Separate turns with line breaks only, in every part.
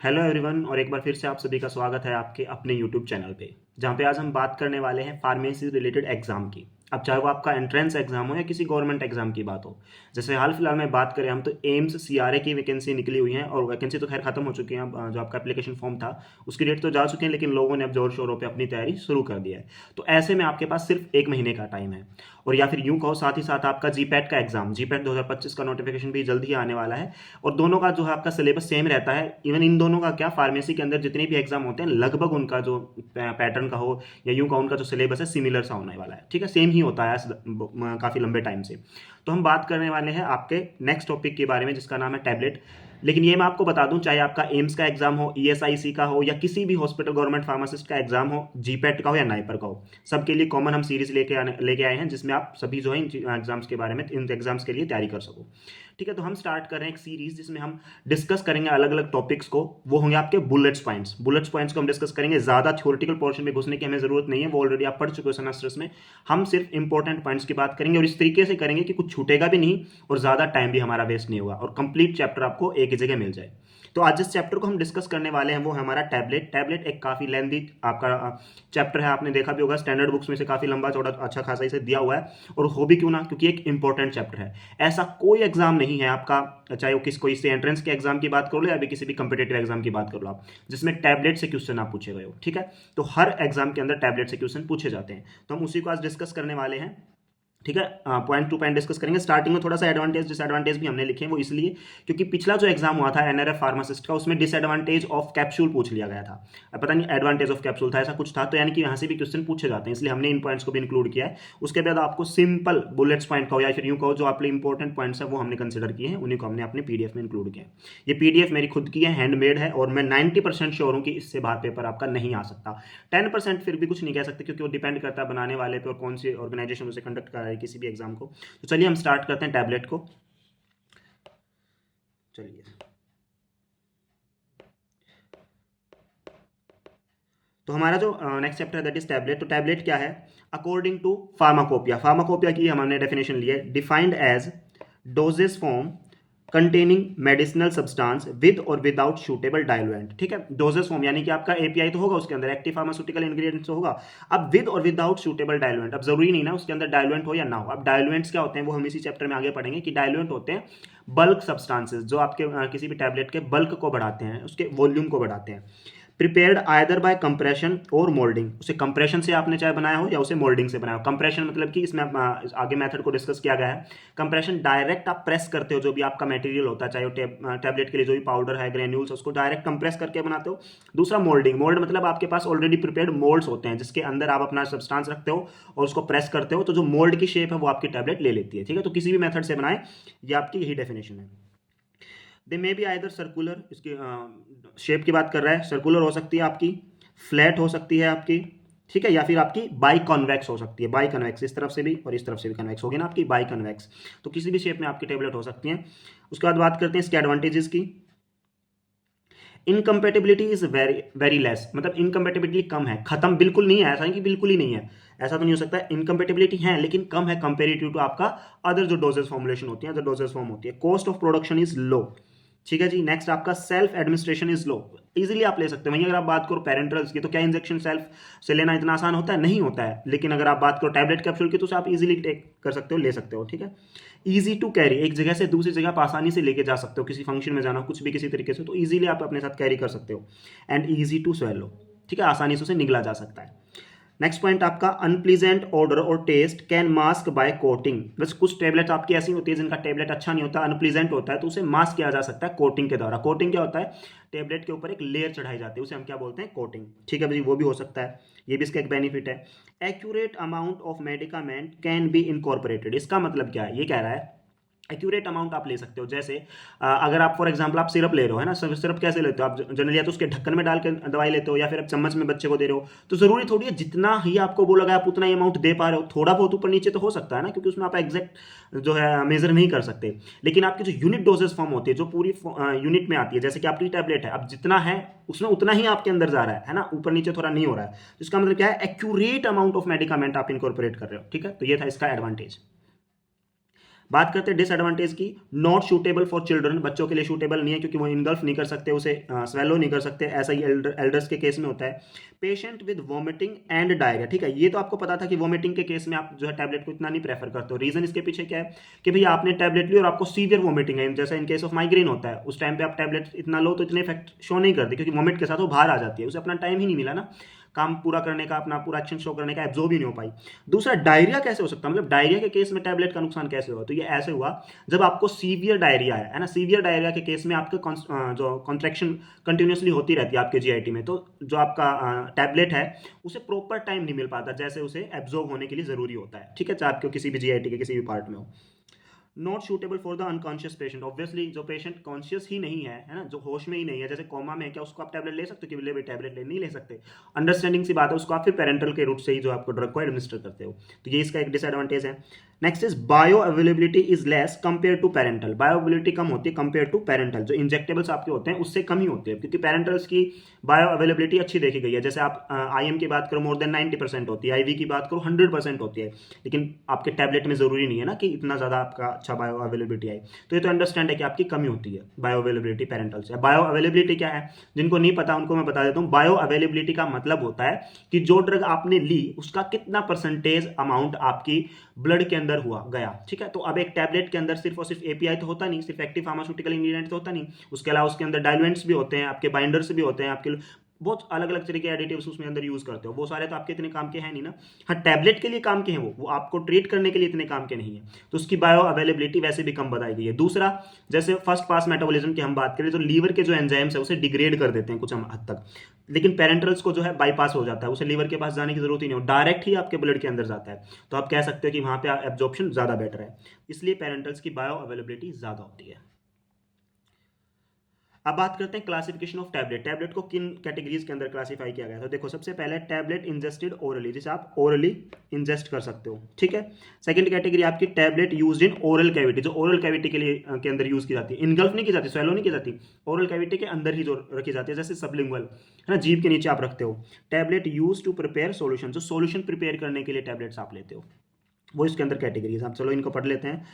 Hello everyone और एक बार फिर से आप सभी का स्वागत है आपके अपने यूट्यूब चैनल पे, जहाँ पे आज हम बात करने वाले हैं फार्मेसी रिलेटेड एग्जाम की। अब चाहे वो आपका एंट्रेंस एग्जाम हो या किसी गवर्नमेंट एग्जाम की बात हो। जैसे हाल फिलहाल में बात करें हम तो एम्स सीआरए की वैकेंसी निकली हुई है और वैकेंसी तो खैर खत्म हो चुकी है। अब जो आपका एप्लीकेशन फॉर्म था उसकी डेट तो जा चुके हैं, लेकिन लोगों ने अब जोर शोरों पर अपनी तैयारी शुरू कर दिया है। तो ऐसे में आपके पास सिर्फ एक महीने का टाइम है, और या फिर यूं कहो साथ ही साथ आपका जीपैट का एग्जाम, जीपैट 2025 का नोटिफिकेशन भी जल्द ही आने वाला है। और दोनों का जो है आपका सिलेबस सेम रहता है। इवन इन दोनों का क्या, फार्मेसी के अंदर जितने भी एग्जाम होते हैं लगभग उनका जो पैटर्न का हो या यूं का उनका जो सिलेबस है सिमिलर सा होने वाला है। ठीक है, सेम ही होता है काफी लंबे टाइम से। तो हम बात करने वाले हैं आपके नेक्स्ट टॉपिक के बारे में जिसका नाम है टैबलेट। लेकिन ये मैं आपको बता दूं, चाहे आपका एम्स का एग्जाम हो, ईएसआईसी का हो, या किसी भी हॉस्पिटल गवर्नमेंट फार्मासिस्ट का एग्जाम हो, जीपैट का हो या नाइपर का हो, सबके लिए कॉमन हम सीरीज लेके आए हैं जिसमें आप सभी जो है इन एग्जाम्स के बारे में, इन एग्जाम्स के लिए तैयारी कर सको। ठीक है, तो हम स्टार्ट कर रहे हैं एक सीरीज जिसमें हम डिस्कस करेंगे अलग अलग टॉपिक्स को। वो होंगे आपके बुलेट्स पॉइंट्स। बुलेट्स पॉइंट्स को हम डिस्कस करेंगे, ज्यादा थ्योरेटिकल पोर्शन में घुसने की हमें जरूरत नहीं है, वो ऑलरेडी आप पढ़ चुके हो सेमेस्टर्स में। हम सिर्फ इंपॉर्टेंट पॉइंट्स की बात करेंगे और इस तरीके से करेंगे कि कुछ छूटेगा भी नहीं और ज्यादा टाइम भी हमारा वेस्ट नहीं होगा और कंप्लीट चैप्टर आपको एक ही जगह मिल जाए। तो आज जिस चैप्टर को हम डिस्कस करने वाले हैं वो है हमारा टैबलेट। टैबलेट एक काफी लेंथी आपका चैप्टर है, आपने देखा भी होगा स्टैंडर्ड बुक्स में से काफी लंबा चौड़ा अच्छा खासा इसे दिया हुआ है। और हो भी क्यों ना, क्योंकि एक इंपॉर्टेंट चैप्टर है। ऐसा कोई एग्जाम नहीं है आपका, चाहे वो कोई से एंट्रेंस के एग्जाम की बात कर लो या भी किसी भी कंपिटेटिव एग्जाम की बात कर लो आप, जिसमें टैबलेट से क्वेश्चन आप पूछे गए हो। ठीक है, तो हर एग्जाम के अंदर टैबलेट से क्वेश्चन पूछे जाते हैं, तो हम उसी को आज डिस्कस करने वाले हैं। ठीक है, पॉइंट टू पॉइंट डिस्कस करेंगे। स्टार्टिंग में थोड़ा सा एडवांटेज डिसएडवांटेज भी हमने लिखे हैं, वो इसलिए क्योंकि पिछला जो एग्जाम हुआ था एनआरएफ फार्मासिस्ट का, उसमें डिसएडवांटेज ऑफ कैप्सूल पूछ लिया गया था। अब पता नहीं एडवांटेज ऑफ कैप्सूल था, ऐसा कुछ था, तो यानी कि यहाँ से भी क्वेश्चन पूछे जाते हैं, इसलिए हमने इन पॉइंट्स को भी इंक्लूड किया है। उसके बाद आपको सिंपल बुलेट्स पॉइंट कहो या फिर यूं कहो, जो आपके इंपॉर्टेंट पॉइंट्स है वो हमने कंसिडर किए हैं, उन्हीं को हमने अपने पीडीएफ में इंक्लूड किया है। ये पीडीएफ मेरी खुद की है, हैंडमेड है, और मैं 90% श्योर हूँ कि इससे बाहर पेपर आपका नहीं आ सकता। 10% फिर भी कुछ नहीं कह सकते, क्योंकि वो डिपेंड करता है बनाने वाले पे और कौन सी ऑर्गेनाइजेशन उसे कंडक्ट कर रहा है किसी भी एग्जाम को। तो चलिए हम स्टार्ट करते हैं टैबलेट को। चलिए, तो हमारा जो नेक्स्ट चैप्टर है दैट इज टैबलेट। तो टैबलेट क्या है? अकॉर्डिंग टू फार्माकोपिया, फार्माकोपिया की हमने डेफिनेशन ली है, defined as doses form containing medicinal substance with और विदाउट सूटेबल डाइल्यूएंट। ठीक है, डोजेस फॉर्म यानी कि आपका एपीआई तो होगा, उसके अंदर एक्टिव फार्मास्यूटिकल इंग्रेडिएंट्स तो होगा। अब विद और विदाउट सूटेबल डाइल्यूएंट, अब जरूरी नहीं ना उसके अंदर डाइल्यूएंट हो या ना हो। अब डाइल्यूएंट्स क्या होते हैं वो हम इसी चैप्टर में आगे पढ़ेंगे कि डाइल्यूएंट होते हैं बल्क सब्सटेंसेस, जो आपके किसी भी टैबलेट के बल्क को बढ़ाते हैं, उसके वॉल्यूम को बढ़ाते हैं। प्रिपेयर्ड आइदर बाय कंप्रेशन और मोल्डिंग, उसे कंप्रेशन से आपने चाहे बनाया हो या उसे मोल्डिंग से बनाया हो। कंप्रेशन मतलब कि इसमें आगे मेथड को डिस्कस किया गया है। कंप्रेशन डायरेक्ट आप प्रेस करते हो, जो भी आपका मटेरियल होता है, चाहे वो टैबलेट के लिए जो भी पाउडर है, ग्रेन्यूल्स, उसको डायरेक्ट कंप्रेस करके बनाते हो। दूसरा मोल्डिंग, मोल्ड मतलब आपके पास ऑलरेडी प्रिपेयर्ड मोल्ड्स होते हैं जिसके अंदर आप अपना सब्सटेंस रखते हो और उसको प्रेस करते हो, तो जो मोल्ड की शेप है वो आपकी टैबलेट ले लेती है। ठीक है, तो किसी भी मेथड से बनाए, ये आपकी यही डेफिनेशन है। दे मे बी आइदर सर्कुलर, इसकी शेप की बात कर रहा है, सर्कुलर हो सकती है आपकी, फ्लैट हो सकती है आपकी, ठीक है, या फिर आपकी बाई कॉन्वेक्स हो सकती है। बाई कन्वेक्स, इस तरफ से भी और इस तरफ से भी कन्वेक्स होगी ना आपकी, बाई कन्वेक्स। तो किसी भी शेप में आपकी टेबलेट हो सकती है। उसके बाद बात करते हैं इसके एडवांटेजेस की। Incompatibility is very very less, मतलब इनकम्पेटिबिलिटी कम है, खत्म बिल्कुल नहीं है, ऐसा नहीं कि बिल्कुल ही नहीं है, ऐसा तो नहीं हो सकता। इनकम्पेटिबिलिटी है लेकिन कम है कंपेरेटिव टू आपका अदर जो डोजेस फॉर्मुलेशन होती है, अदर डोजेस फॉर्म होती है। Cost of production is low. ठीक है जी, नेक्स्ट आपका self administration is low, easily आप ले सकते हो। वहीं अगर आप बात करो पेरेंट्रल्स की, तो क्या इंजेक्शन सेल्फ से लेना इतना आसान होता है? नहीं होता है। लेकिन अगर आप बात करो टैबलेट कैप्सूल की, तो उसे आप इजीली टेक कर सकते हो, ले सकते हो। ठीक है, ईजी टू कैरी, एक जगह से दूसरी जगह आप आसानी से लेके जा सकते हो, किसी फंक्शन में जाना, कुछ भी किसी तरीके से, तो इजीली आप अपने साथ कैरी कर सकते हो। एंड ईजी टू स्वेलो, ठीक है, आसानी से उसे निगला जा सकता है। नेक्स्ट पॉइंट आपका अनप्लीजेंट ऑर्डर और taste can mask by coating. बस कुछ टेबलेट आपकी ऐसी होती है जिनका टेबलेट अच्छा नहीं होता, अनप्लीजेंट होता है, तो उसे मास्क किया जा सकता है कोटिंग के द्वारा। कोटिंग क्या होता है? टेबलेट के ऊपर एक लेयर चढ़ाई जाती है, उसे हम क्या बोलते हैं? कोटिंग। ठीक है भाई, वो भी हो सकता है, ये भी इसका एक बेनिफिट है। Accurate amount of medicament can be incorporated, इसका मतलब क्या है? ये कह रहा है एक्यूरेट अमाउंट आप ले सकते हो। जैसे अगर आप फॉर एग्जांपल आप सिरप ले रहे हो, है ना, सिरप कैसे लेते हो आप? जनरली या तो उसके ढक्कन में डाल के दवाई लेते हो, या फिर आप चम्मच में बच्चे को दे रहे हो, तो जरूरी थोड़ी है जितना ही आपको बोला गया आप उतना ही अमाउंट दे पा रहे हो। थोड़ा बहुत ऊपर नीचे तो हो सकता है ना, क्योंकि उसमें आप एग्जैक्ट जो है मेजर नहीं कर सकते। लेकिन आपकी जो यूनिट डोजेस फॉर्म होती है, जो पूरी यूनिट में आती है, जैसे कि आपकी टैबलेट है, अब जितना है उसमें उतना ही आपके अंदर जा रहा है ना, ऊपर नीचे थोड़ा नहीं हो रहा है। तो इसका मतलब क्या है? एक्यूरेट अमाउंट ऑफ मेडिकामेंट आप इनकॉर्पोरेट कर रहे हो। ठीक है, तो ये था इसका एडवांटेज। बात करते हैं डिसएडवांटेज की, नॉट सूटेबल फॉर चिल्ड्रन, बच्चों के लिए सूटेबल नहीं है क्योंकि वो इनगल्फ नहीं कर सकते, उसे स्वेलो नहीं कर सकते, ऐसा ही एल्डर्स के केस में होता है। Patient with vomiting and diarrhoea, ठीक है, ये तो आपको पता था कि वॉमिटिंग के केस में आप जो है टैबलेट को इतना नहीं प्रेफर करते हो। रीजन इसके पीछे क्या है कि भैया आपने टैबलेट ली और आपको सीवियर वॉमिटिंग है, जैसा इन केस ऑफ माइग्रेन होता है, उस टाइम पे आप टैबलेट इतना लो तो इतने इफेक्ट शो नहीं करती, क्योंकि वॉमिट के साथ वो बाहर आ जाती है, उसे अपना टाइम ही नहीं मिला ना काम पूरा करने का, अपना पूरा एक्शन शो करने का, एब्जॉर्ब ही नहीं हो पाई। दूसरा, डायरिया कैसे हो सकता है, मतलब डायरिया के केस में टैबलेट का नुकसान कैसे हुआ, तो ये ऐसे हुआ जब आपको सीवियर डायरिया है ना, सीवियर डायरिया के केस में आपके जो कॉन्ट्रैक्शन कंटिन्यूसली होती रहती है आपके जीआईटी में, तो जो आपका टैबलेट है उसे प्रॉपर टाइम नहीं मिल पाता जैसे उसे एब्जॉर्ब होने के लिए जरूरी होता है, ठीक है, चाहे आपके किसी भी जीआईटी के किसी भी पार्ट में हो। Not suitable for the unconscious patient, obviously जो पेशेंट कॉन्शियस ही नहीं है ना, जो होश में ही नहीं है, जैसे कोमा में है, क्या उसको आप टैबलेट ले सकते हो कि ले भाई टैबलेट ले, नहीं ले सकते, अंडरस्टैंडिंग सी बात है, उसको आप फिर पेरेंटल के रूट से ही जो आपको ड्रग को एडमिनिस्टर करते हो, तो ये इसका एक डिसएडवांटेज है। Next is bioavailability is less compare to parenteral, bioavailability कम होती है कंपेयर टू पेरेंटल, जो इंजेक्टेबल्स आपके होते हैं उससे कम ही होती है, क्योंकि पेरेंटल्स की बायो अवेलेबिलिटी अच्छी देखी गई है, जैसे आप आईएम की बात करो मोर देन 90% होती है, आईवी की बात करो 100% होती है, लेकिन आपके टैबलेट में जरूरी नहीं है ना कि इतना ज्यादा आपका अच्छा बायो अवेलेबिलिटी आई, तो ये तो अंडरस्टैंड है कि आपकी कमी होती है बायो अवेलेबिलिटी पेरेंटल से। बायो अवेलेबिलिटी क्या है, जिनको नहीं पता उनको मैं बता देता हूँ, बायो अवेलेबिलिटी का मतलब होता है कि जो ड्रग आपने ली उसका कितना परसेंटेज अमाउंट आपकी ब्लड के अंदर हुआ गया, ठीक है। तो अब एक टैबलेट के अंदर सिर्फ और सिर्फ एपीआई तो होता नहीं, सिर्फ एक्टिव फार्मास्यूटिकल इंग्रेडिएंट तो होता नहीं, उसके अलावा उसके अंदर डाइल्यूएंट्स भी होते हैं, आपके बाइंडर्स भी होते हैं, आपके बहुत अलग अलग तरीके के एडिटिव्स उसमें अंदर यूज करते हो, वो सारे तो आपके इतने काम के हैं नहीं ना। हाँ, टैबलेट के लिए काम के हैं, वो आपको ट्रीट करने के लिए इतने काम के नहीं है, तो उसकी बायो अवेलेबिलिटी वैसे भी कम बताई गई है। दूसरा, जैसे फर्स्ट पास मेटाबॉलिज्म की हम बात करें तो लीवर के जो एंजाइम्स है उसे डिग्रेड कर देते हैं कुछ हद तक, लेकिन पेरेंटल्स को जो है बाईपास हो जाता है, उसे लीवर के पास जाने की जरूरत ही नहीं हो, डायरेक्ट ही आपके ब्लड के अंदर जाता है, तो आप कह सकते हो कि वहां पे एब्जॉर्प्शन ज्यादा बेटर है, इसलिए पेरेंटल्स की बायो अवेलेबिलिटी ज्यादा होती है। अब बात करते हैं क्लासिफिकेशन ऑफ टैबलेट, टैबलेट को किन कैटेगरीज के अंदर क्लासिफाई किया गया है, तो देखो सबसे पहले टैबलेट इंजेस्टेड ओरली, जिसे आप ओरली इंजेस्ट कर सकते हो, ठीक है। सेकंड कैटेगरी आपकी tablet used in oral cavity, जो ओरल कैविटी के लिए के अंदर यूज की जाती है, इनगल्फ नहीं की जाती, स्वेलो नहीं की जाती, ओरल कैविटी के अंदर ही जो रखी जाती है, जैसे सबलिंगुअल है ना, जीभ के नीचे आप रखते हो। Tablet use to prepare solution, जो सोल्यूशन प्रिपेयर करने के लिए टैबलेट्स आप लेते हो, वो इसके अंदर कैटेगरीज, आप चलो इनको पढ़ लेते हैं।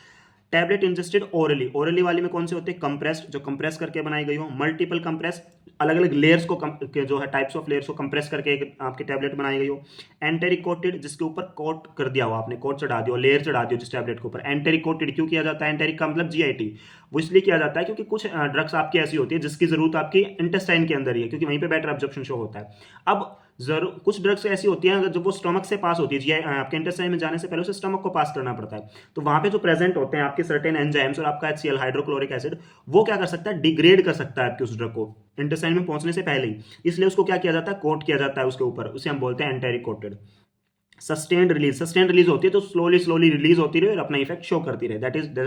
टैबलेट इंजेस्टेड ओरली, ओरली वाली में कौन से होते हैं, कंप्रेस्ड, जो कंप्रेस करके बनाई गई हो, मल्टीपल कंप्रेस, अलग अलग लेयर्स को जो है टाइप्स ऑफ लेयर्स को कंप्रेस करके एक आपकी टैबलेट बनाई गई हो। एंटेरिक कोटेड, जिसके ऊपर कोट कर दिया हो आपने, कोट चढ़ा दियो, लेयर चढ़ा दियो जिस टैबलेट के ऊपर। एंटेरिक कोटेड क्यों किया जाता है, एंटेरिक का मतलब जीआईटी, वो इसलिए किया जाता है क्योंकि कुछ ड्रग्स आपकी ऐसी होती है जिसकी जरूरत आपकी इंटेस्टाइन के अंदर ही है, क्योंकि वहीं पे बेटर एब्जॉर्प्शन शो होता है। अब जरूर कुछ ड्रग्स ऐसी होती हैं जब वो स्टमक से पास होती है, जी आपके इंटेस्टाइन में जाने से पहले उसे स्टमक को पास करना पड़ता है, तो वहां पे जो प्रेजेंट होते हैं आपके सर्टेन एंजाइम्स और आपका HCl हाइड्रोक्लोरिक एसिड, वो क्या कर सकता है, डिग्रेड कर सकता है आपके उस ड्रग को इंटेस्टाइन में पहुंचने से पहले ही, इसलिए उसको क्या किया जाता है, कोट किया जाता है उसके ऊपर, उसे हम बोलते हैं enteric coated. Sustained release, sustained release होती है तो स्लोली स्लोली रिलीज होती रहे और अपना इफेक्ट शो करती रहे, दैट इज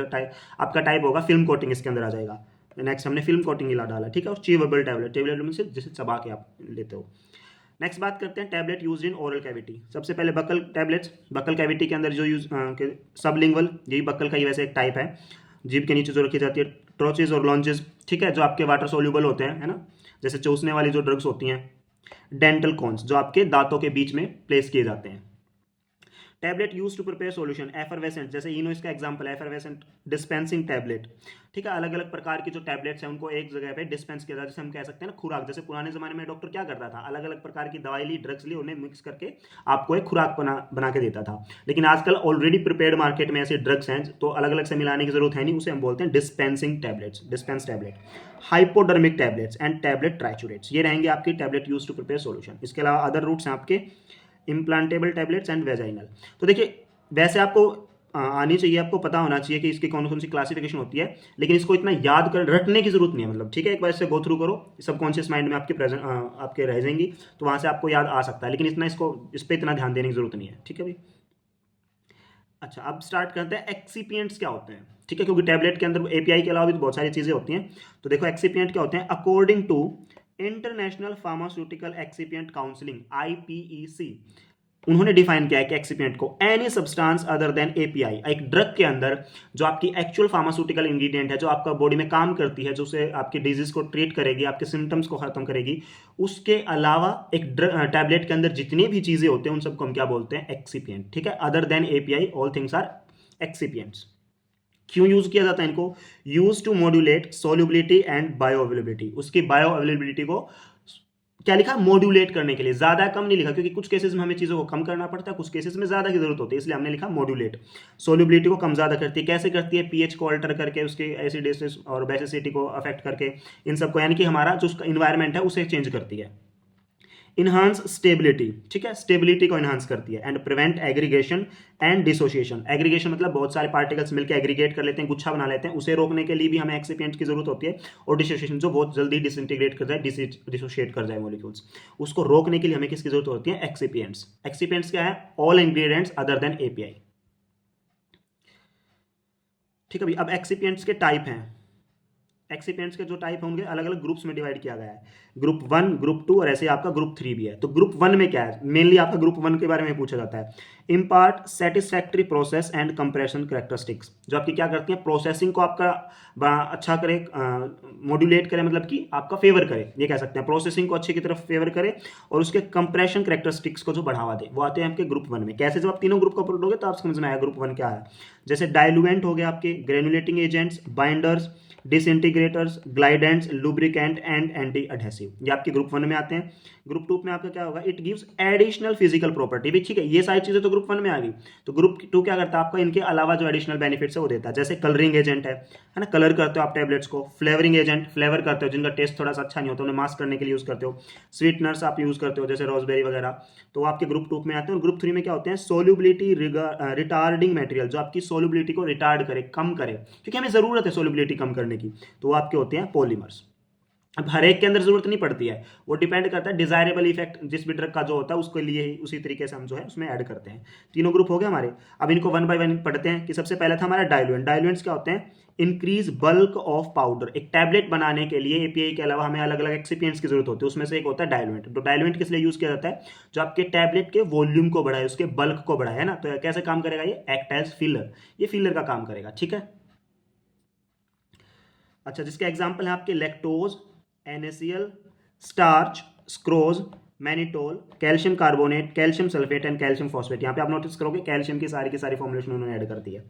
आपका टाइप होगा फिल्म कोटिंग, इसके अंदर आ जाएगा। नेक्स्ट हमने फिल्म कोटिंग ही डाला, ठीक है। और च्यूवेबल टैबलेट, टेबलेट में से जिसे चबा के आप लेते हो। नेक्स्ट बात करते हैं tablet use in oral cavity, सबसे पहले बकल टैबलेट्स, बकल कैविटी के अंदर जो यूज सबलिंगुअल, यही बकल का ही वैसे एक टाइप है, जीभ के नीचे जो रखी जाती है, ट्रोचेज और लॉन्चेज, ठीक है, जो आपके वाटर सोल्यूबल होते हैं, है ना, जैसे चूसने वाली जो ड्रग्स होती हैं। डेंटल कॉन्स, जो आपके दांतों के बीच में प्लेस किए जाते हैं। Tablet use to prepare solution, effervescent, जैसे इनो इसका एग्जांपल है, एफरवेसेंट डिस्पेंसिंग टैबलेट, ठीक है, अलग अलग प्रकार की जो टैबलेट्स हैं उनको एक जगह पे डिस्पेंस किया जाता है, जैसे हम कह सकते हैं ना खुराक, जैसे पुराने जमाने में डॉक्टर क्या करता था, अलग अलग प्रकार की दवाई ली, ड्रग्स ली, उन्हें मिक्स करके आपको एक खुराक बना के देता था, लेकिन आजकल ऑलरेडी प्रिपेयर्ड मार्केट में ऐसे ड्रग्स हैं तो अलग अलग से मिलाने की जरूरत है नहीं, उसे हम बोलते हैं dispensing tablets, dispense tablet. Hypodermic tablets and tablet triturates, ये रहेंगे आपकी tablet use to prepare solution. इसके अलावा अदर रूट्स हैं आपके इम्प्लांटेबल टैबलेट्स एंड वेजाइनल। तो देखिए वैसे आपको आनी चाहिए, आपको पता होना चाहिए कि इसकी कौन कौन सी क्लासिफिकेशन होती है, लेकिन इसको इतना याद कर रटने की जरूरत नहीं है, मतलब ठीक है, एक बार इससे गो थ्रू करो, सबकॉन्शियस माइंड में आपके प्रेजेंट आपके रह जाएंगी, तो वहां से आपको याद आ सकता है, लेकिन इतना इसको इस पर इतना ध्यान देने की जरूरत नहीं है, ठीक है भाई। अच्छा, अब स्टार्ट करते हैं एक्सीपिएंट्स क्या होते हैं, ठीक है, क्योंकि टैबलेट के अंदर एपीआई के अलावा भी बहुत सारी चीजें होती हैं, तो देखो एक्सीपिएंट क्या होते हैं, according to international pharmaceutical excipient counselling IPEC, उन्होंने डिफाइन किया है कि एक्सीपिएंट को any substance other than API, एक ड्रग के अंदर जो आपकी एक्चुअल फार्मास्यूटिकल इंग्रेडिएंट है, जो आपका बॉडी में काम करती है, जो से आपकी डिजीज को ट्रीट करेगी, आपके सिम्टम्स को खत्म करेगी, उसके अलावा एक टैबलेट के अंदर जितनी भी चीजें होते हैं उन सबको हम क्या बोलते हैं, एक्सीपिएंट, ठीक है, other than API all things are excipients. क्यों यूज किया जाता है इनको? Use to modulate solubility and bioavailability, उसकी बायो अवेलेबिलिटी को क्या लिखा? मॉड्यूलेट करने के लिए। ज्यादा कम नहीं लिखा, क्योंकि कुछ केसेस में हमें चीजों को कम करना पड़ता है, कुछ केसेस में ज्यादा की जरूरत होती है, इसलिए हमने लिखा मॉड्यूलेट। सोल्युबिलिटी को कम ज्यादा करती है। कैसे करती है? पीएच को अल्टर करके, उसके एसिडिटी और बेसिसिटी को अफेक्ट करके, इन सबको, यानी कि हमारा जो इन्वायरमेंट है उसे चेंज करती है। इनहांस स्टेबिलिटी, ठीक है, स्टेबिलिटी को इनहांस करती है। And prevent aggregation and dissociation, aggregation मतलब बहुत सारे पार्टिकल्स मिलकर एग्रीगेट कर लेते हैं, गुच्छा बना लेते हैं, उसे रोकने के लिए भी हमें एक्सिपिएंट की जरूरत होती है। और डिसोसिएशन, जो बहुत जल्दी डिसइंटीग्रेट कर जाए, डिसोशिएट कर जाए मॉलिक्यूल्स, उसको रोकने के लिए हमें किसकी जरूरत होती है? एक्सिपिएंट्स। एक्सिपिएंट्स क्या है? All ingredients other than API. ठीक है भाई, अब एक्सिपिएंट्स के टाइप हैं। एक्सिपिएंट्स के जो टाइप है उनके अलग अलग ग्रुप्स में डिवाइड किया गया है। ग्रुप 1, ग्रुप 2 और ऐसे आपका ग्रुप 3 भी है। तो ग्रुप 1 में क्या है? मेनली आपका ग्रुप 1 के बारे में पूछा जाता है। Impart satisfactory process and compression characteristics, जो आपकी क्या करती है? प्रोसेसिंग को आपका अच्छा करे, मॉड्यूलेट करे, मतलब कि आपका फेवर करे, ये कह सकते हैं। प्रोसेसिंग को अच्छे की तरफ फेवर करे और उसके कंप्रेशन कैरेक्टरिस्टिक्स को जो बढ़ावा दे, वो आते हैं आपके ग्रुप 1 में। कैसे? जब आप तीनों ग्रुप को पढ़ोगे तो आप समझ में आएगा ग्रुप 1 क्या है। जैसे डाइल्यूएंट हो गया आपके, granulating agents, binders, disintegrators, glidants, lubricant and anti adhesive, ये आपके ग्रुप 1 में आते हैं। ग्रुप 2 में आपका क्या होगा? It gives additional physical property भी, ठीक है, ये सारी चीजें तो ग्रुप 1 में आ गई। तो ग्रुप 2 क्या करता है? आपका इनके अलावा जो एडिशनल बेनिफिट्स है वो देता है। जैसे कलरिंग एजेंट है ना, कलर करते हो आप टैबलेट्स को। फ्लेवरिंग एजेंट, फ्लेवर करते हो, जिनका टेस्ट थोड़ा सा अच्छा नहीं होता, उन्हें मास्क करने के लिए यूज करते हो। स्वीटनर्स आप यूज करते हो, जैसे रोजबेरी वगैरह, तो आपके ग्रुप 2 में आते हैं। और ग्रुप 3 में क्या होते हैं? सोल्युबिलिटी रिटार्डिंग मटेरियल, जो आपकी सोल्युबिलिटी को रिटार्ड करे, कम करे, क्योंकि हमें जरूरत है सोल्युबिलिटी कम करने की, तो वो आपके होते हैं पॉलीमर्स। अब हर एक के अंदर जरूरत नहीं पड़ती है, वो डिपेंड करता है डिजायरेबल इफेक्ट जिस भी ड्रग का जो होता है उसके लिए ही, उसी तरीके से हम जो है उसमें ऐड करते हैं। तीनों ग्रुप हो गए हमारे। अब इनको वन बाय वन पढ़ते हैं। कि सबसे पहले था हमारा डाइल्यूएंट। डाइल्यूएंट्स क्या होते हैं? Increase bulk of powder. एक टैबलेट बनाने के लिए एपीआई के अलावा हमें अलग अलग एक्सिपिएंट्स की जरूरत होती है, उसमें से एक होता है डाइल्यूएंट। तो डाइल्यूएंट किस लिए यूज किया जाता है? जो आपके टैबलेट के वॉल्यूम को बढ़ाए, उसके बल्क को बढ़ाए, है ना। तो कैसे काम करेगा ये? एक्ट एज फिलर, ये फिलर का काम करेगा, ठीक है। अच्छा, जिसके एग्जाम्पल है आपके lactose, NaCl, starch, sucrose, mannitol, calcium carbonate, calcium sulphate and calcium phosphate. यहाँ पे आप नोटिस करोगे कैल्शियम की सारी फॉर्मुलेशन उन्होंने ऐड कर दी है,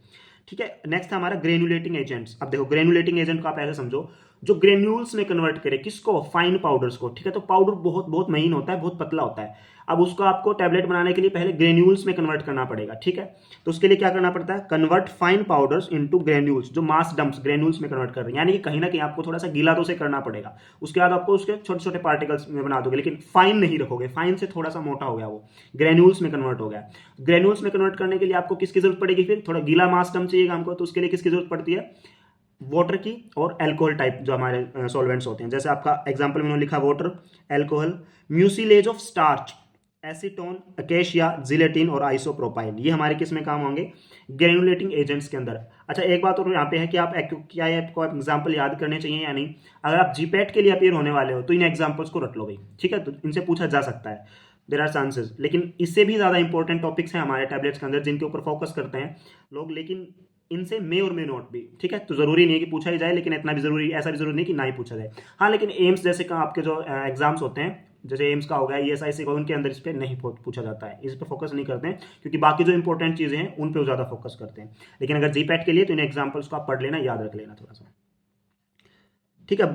ठीक है। नेक्स्ट है हमारा ग्रेनुलेटिंग एजेंट्स। अब देखो, ग्रेनुलेटिंग एजेंट को आप ऐसे समझो, जो ग्रेन्यूल्स में कन्वर्ट करे, किसको? फाइन पाउडर्स को, ठीक है। तो पाउडर बहुत बहुत महीन होता है, बहुत पतला होता है। अब उसको आपको टैबलेट बनाने के लिए पहले ग्रेन्यूल्स में कन्वर्ट करना पड़ेगा, ठीक है। तो उसके लिए क्या करना पड़ता है? Convert fine powders into granules, जो मास डंप्स ग्रेन्यूल्स में कन्वर्ट कर रहे हैं, यानी कि कहीं ना कहीं आपको थोड़ा सा गीला तो उसे करना पड़ेगा। उसके बाद आपको उसके छोटे छोटे पार्टिकल्स में बना दोगे, लेकिन फाइन नहीं रखोगे, फाइन से थोड़ा सा मोटा हो गया, वो ग्रेन्यूल्स में कन्वर्ट हो गया। ग्रेन्यूल्स में कन्वर्ट करने के लिए आपको किसकी जरूरत पड़ेगी? फिर थोड़ा गीला मास डंप चाहिए हमको, तो उसके लिए किसकी जरूरत पड़ती है? वाटर की और एल्कोहल टाइप जो हमारे सॉल्वेंट्स होते हैं। जैसे आपका एग्जांपल में उन्होंने लिखा water, alcohol, mucilage of starch, acetone, acacia, gelatin और आइसोप्रोपाइल, ये हमारे किस में काम होंगे? ग्रेनुलेटिंग एजेंट्स के अंदर। अच्छा, एक बात और यहाँ पे है कि आप क्या ये आपको एग्जाम्पल याद करने चाहिए या नहीं? अगर आप जीपैट के लिए अपेयर होने वाले हो तो इन एग्जाम्पल्स को रट लो भाई, ठीक है। तो इनसे पूछा जा सकता है, देर आर चांसेस। लेकिन इससे भी ज्यादा इंपॉर्टेंट टॉपिक्स हैं हमारे टैबलेट्स के अंदर जिनके ऊपर फोकस करते हैं लोग, लेकिन इनसे मे और मे नॉट भी, ठीक है। तो जरूरी नहीं है कि पूछा ही जाए, लेकिन इतना भी जरूरी, ऐसा भी जरूरी नहीं कि ना ही पूछा जाए। हाँ, लेकिन एम्स जैसे का आपके जो एग्जाम्स होते हैं, जैसे एम्स का हो गया, ESIC का, उनके अंदर इस पर नहीं पूछा जाता है, इस पर फोकस नहीं करते हैं, क्योंकि बाकी जो इंपॉर्टेंट चीजें हैं उन पर ज्यादा फोकस करते हैं। लेकिन अगर जीपैट के लिए तो इन एग्जाम्पल्स को आप पढ़ लेना, याद रख लेना थोड़ा सा, ठीक है।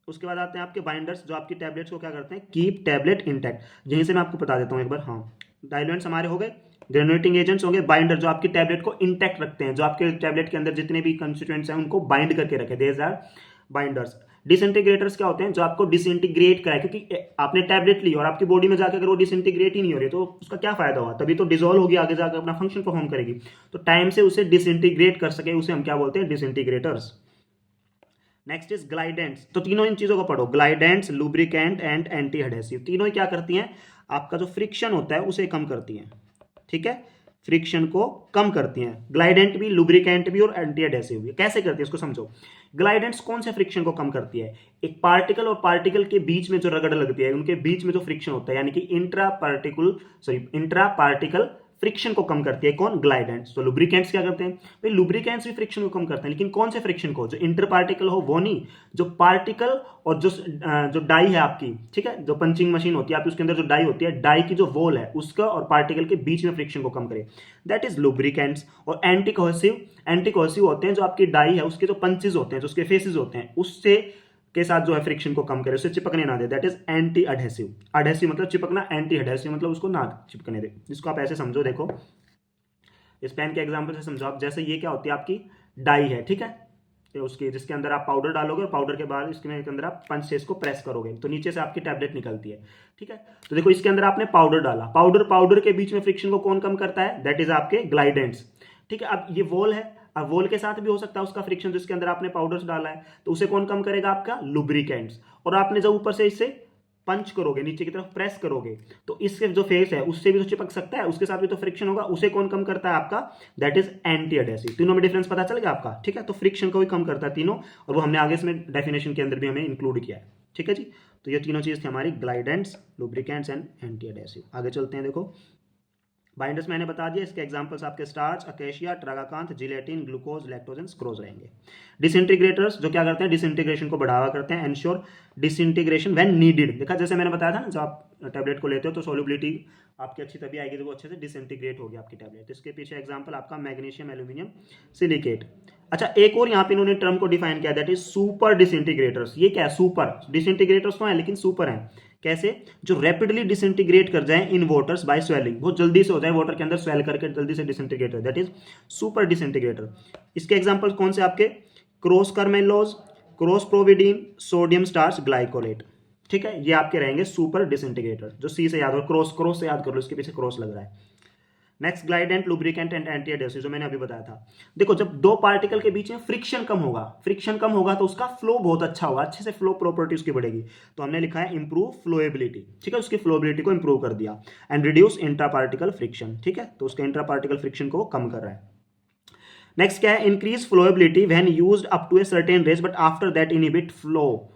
उसके बाद आते हैं आपके बाइंडर्स, जो आपकी टैबलेट्स को क्या करते हैं? Keep tablet intact. यहीं से मैं आपको बता देता हूँ एक बार। हाँ, डाइल्यूएंट्स हमारे हो गए, ग्रेनुलेटिंग एजेंट्स होंगे, बाइंडर जो आपकी टैबलेट को इंटैक्ट रखते हैं, जो आपके टैबलेट के अंदर जितने भी कंस्टिट्यूएंट्स हैं उनको बाइंड करके रखे, देज आर बाइंडर्स। डिसइंटीग्रेटर्स क्या होते हैं? जो आपको डिसइंटीग्रेट कराए, क्योंकि आपने टैबलेट ली और आपकी बॉडी में जाकर अगर वो डिसइंटीग्रेट ही नहीं हो रही तो उसका क्या फायदा हुआ? तभी तो डिसॉल्व होगी, आगे जाकर अपना फंक्शन परफॉर्म करेगी। तो टाइम से उसे डिसइंटीग्रेट कर सके, उसे हम क्या बोलते हैं? डिसइंटीग्रेटर्स। Next is glidants. तो तीनों इन चीजों को पढ़ो, glidants, lubricant and anti adhesive. तीनों ही क्या करती हैं? आपका जो फ्रिक्शन होता है उसे कम करती हैं, ठीक है। फ्रिक्शन को कम करती हैं, ग्लाइडेंट भी, लुब्रिकेंट भी और एंटी एडहेसिव भी। कैसे करती है इसको समझो। ग्लाइडेंट्स कौन से फ्रिक्शन को कम करती है? एक पार्टिकल और पार्टिकल के बीच में जो रगड़ लगती है, उनके बीच में जो फ्रिक्शन होता है, यानी कि इंट्रा पार्टिकल फ्रिक्शन को कम करती है। कौन? ग्लाइडेंट्स। तो लुब्रिकेंट्स क्या करते हैं भाई? लुब्रिकेंट्स भी फ्रिक्शन को कम करते हैं, लेकिन कौन से फ्रिक्शन को? जो इंटर पार्टिकल हो वो नहीं, जो पार्टिकल और जो डाई है आपकी, ठीक है, जो पंचिंग मशीन होती है आपकी, उसके अंदर जो डाई होती है, डाई की जो वॉल है उसका और पार्टिकल के बीच में फ्रिक्शन को कम करे, दैट इज लुब्रिकेंट्स। और एंटी कोहेसिव होते हैं, जो आपकी डाई है उसके जो पंचेज होते हैं, जो उसके फेसेस होते हैं, उससे के साथ जो है फ्रिक्शन को कम करे, उससे चिपकने ना दे, that is anti adhesive. Adhesive मतलब चिपकना, एंटी अडहेसिव मतलब उसको ना चिपकने दे। इसको आप ऐसे समझो, देखो इस पेन के एग्जांपल से समझो आप। जैसे ये क्या होती है आपकी डाई है, ठीक है, तो उसकी जिसके अंदर आप पाउडर डालोगे और पाउडर के बाद इसके अंदर आप पंच से इसको प्रेस करोगे तो नीचे से आपकी टैबलेट निकलती है, ठीक है। तो देखो इसके अंदर आपने पाउडर डाला, पाउडर के बीच में फ्रिक्शन को कौन कम करता है? दैट इज आपके ग्लाइडेंट्स, ठीक है। अब ये वॉल है, अब वॉल के साथ भी हो सकता है उसका फ्रिक्शन, जिसके अंदर आपने पाउडर डाला है, तो उसे कौन कम करेगा? आपका लुब्रिकेंट्स। और आपने जब ऊपर से इसे पंच करोगे, नीचे की तरफ प्रेस करोगे, तो इसके जो फेस है उससे भी तो चिपक सकता है, उसके साथ भी तो फ्रिक्शन होगा, उसे कौन कम करता है? आपका दैट इज एंटी अडहेसिव। तीनों में डिफरेंस पता चल गया आपका, ठीक है। तो फ्रिक्शन को भी कम करता है तीनों, और वो हमने आगे इसमें डेफिनेशन के अंदर भी हमें इंक्लूड किया है, ठीक है जी। तो ये तीनों चीज थी हमारी, ग्लाइडेंट्स, लुब्रिकेंट्स एंड एंटी अडहेसिव। आगे चलते हैं, देखो बाइंडर्स मैंने बता दिया, इसके एग्जांपल्स आपके starch, acacia, tragacanth, gelatin, glucose, lactose and sucrose रहेंगे। डिसइंटीग्रेटर्स जो क्या करते हैं? डिसइंटीग्रेशन को बढ़ावा करते हैं, एंश्योर डिसइंटीग्रेशन व्हेन नीडेड। देखा जैसे मैंने बताया था ना, जब आप टैबलेट को लेते हो तो सोल्युबिलिटी आपकी अच्छी तभी आएगी जब वो अच्छे से डिसइंटीग्रेट होगी आपकी टैबलेट। तो इसके पीछे एग्जांपल आपका मैग्नीशियम, एल्यूमिनियम सिलिकेट। अच्छा, एक और यहाँ पे इन्होंने टर्म को डिफाइन किया, दैट इज सुपर डिसइंटीग्रेटर्स। ये क्या है? सुपर डिसइंटीग्रेटर्स तो है लेकिन सुपर है। कैसे? जो रैपिडली डिसइंटीग्रेट कर जाए इन वाटर्स बाय स्वेलिंग, बहुत जल्दी से हो जाए वाटर के अंदर, स्वेल करके जल्दी से डिसइंटीग्रेट हो, दैट इज सुपर डिसइंटीग्रेटर। इसके एग्जांपल कौन से आपके? Croscarmellose, crospovidone, sodium starch glycolate, ठीक है, ये आपके रहेंगे सुपर डिसइंटीग्रेटर। जो सी से याद हो, क्रॉस से याद कर लो, इसके पीछे क्रॉस लग रहा है। Next, glidant, lubricant and anti adhesive, जो मैंने अभी बताया था। देखो जब दो पार्टिकल के बीच में फ्रिक्शन कम होगा तो उसका फ्लो बहुत अच्छा होगा, अच्छे से फ्लो प्रॉपर्टी उसकी बढ़ेगी। तो हमने लिखा है इंप्रूव फ्लोएबिलिटी, ठीक है, उसकी फ्लोएबिलिटी को इंप्रूव कर दिया। And reduce intra particle friction, ठीक है, तो उसके इंट्रा पार्टिकल फ्रिक्शन को कम कर रहा है। नेक्स्ट क्या है? Increase flowability when used up to a certain range but after that inhibit flow,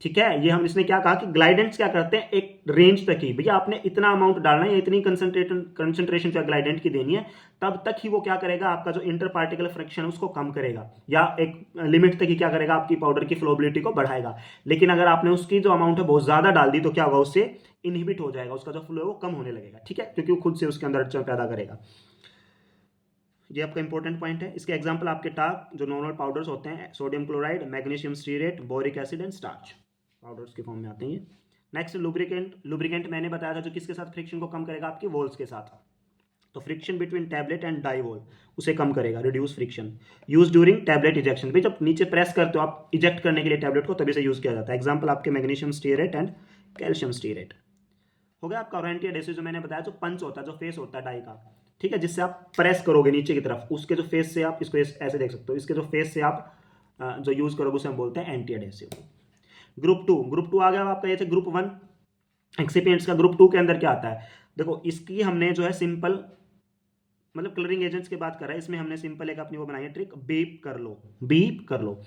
ठीक है। ये हम इसने क्या कहा कि ग्लाइडेंट्स क्या करते हैं? एक रेंज तक ही, भैया आपने इतना अमाउंट डालना है या इतनी कंसंट्रेशन जो ग्लाइडेंट की देनी है, तब तक ही वो क्या करेगा? आपका जो इंटर पार्टिकल फ्रिक्शन है उसको कम करेगा, या एक लिमिट तक ही क्या करेगा? आपकी पाउडर की फ्लोबिलिटी को बढ़ाएगा। लेकिन अगर आपने उसकी जो अमाउंट है बहुत ज्यादा डाल दी तो क्या होगा? उससे इनहिबिट हो जाएगा, उसका जो फ्लो है वो कम होने लगेगा, ठीक है, क्योंकि वो खुद से उसके अंदर अड़चन पैदा करेगा। ये आपका इंपॉर्टेंट पॉइंट है। इसके एग्जांपल आपके टाक जो नॉर्मल पाउडर्स होते हैं, sodium chloride, magnesium stearate, boric acid and starch, powders के फॉर्म में आते हैं ये। नेक्स्ट, लुब्रिकेंट मैंने बताया था जो किसके साथ फ्रिक्शन को कम करेगा? आपकी वॉल्स के साथ। तो friction between tablet and die wall उसे कम करेगा, reduce friction. Use during tablet ejection, भाई जब नीचे प्रेस करते हो आप इजेक्ट करने के लिए टैबलेट को, तभी से यूज किया जाता है। एग्जाम्पल आपके magnesium stearate and calcium stearate हो गया आपका। और एंटी अडहेसिव जो मैंने बताया, जो पंच होता है, जो फेस होता है डाई का, ठीक है, जिससे आप प्रेस करोगे नीचे की तरफ, उसके जो फेस से आप इसको ऐसे देख सकते हो, इसके जो फेस से आप जो यूज करोगे उसे हम बोलते हैं एंटी अडहेसिव। ग्रुप टू आ गया आपका। ये थे ग्रुप वन एक्सिपिएंट्स का। ग्रुप टू के अंदर क्या आता है? देखो इसकी हमने जो है सिंपल, मतलब कलरिंग एजेंट्स की बात कर रहा है, इसमें हमने सिंपल एक अपनी वो बनाई है ट्रिक, बीप कर लो।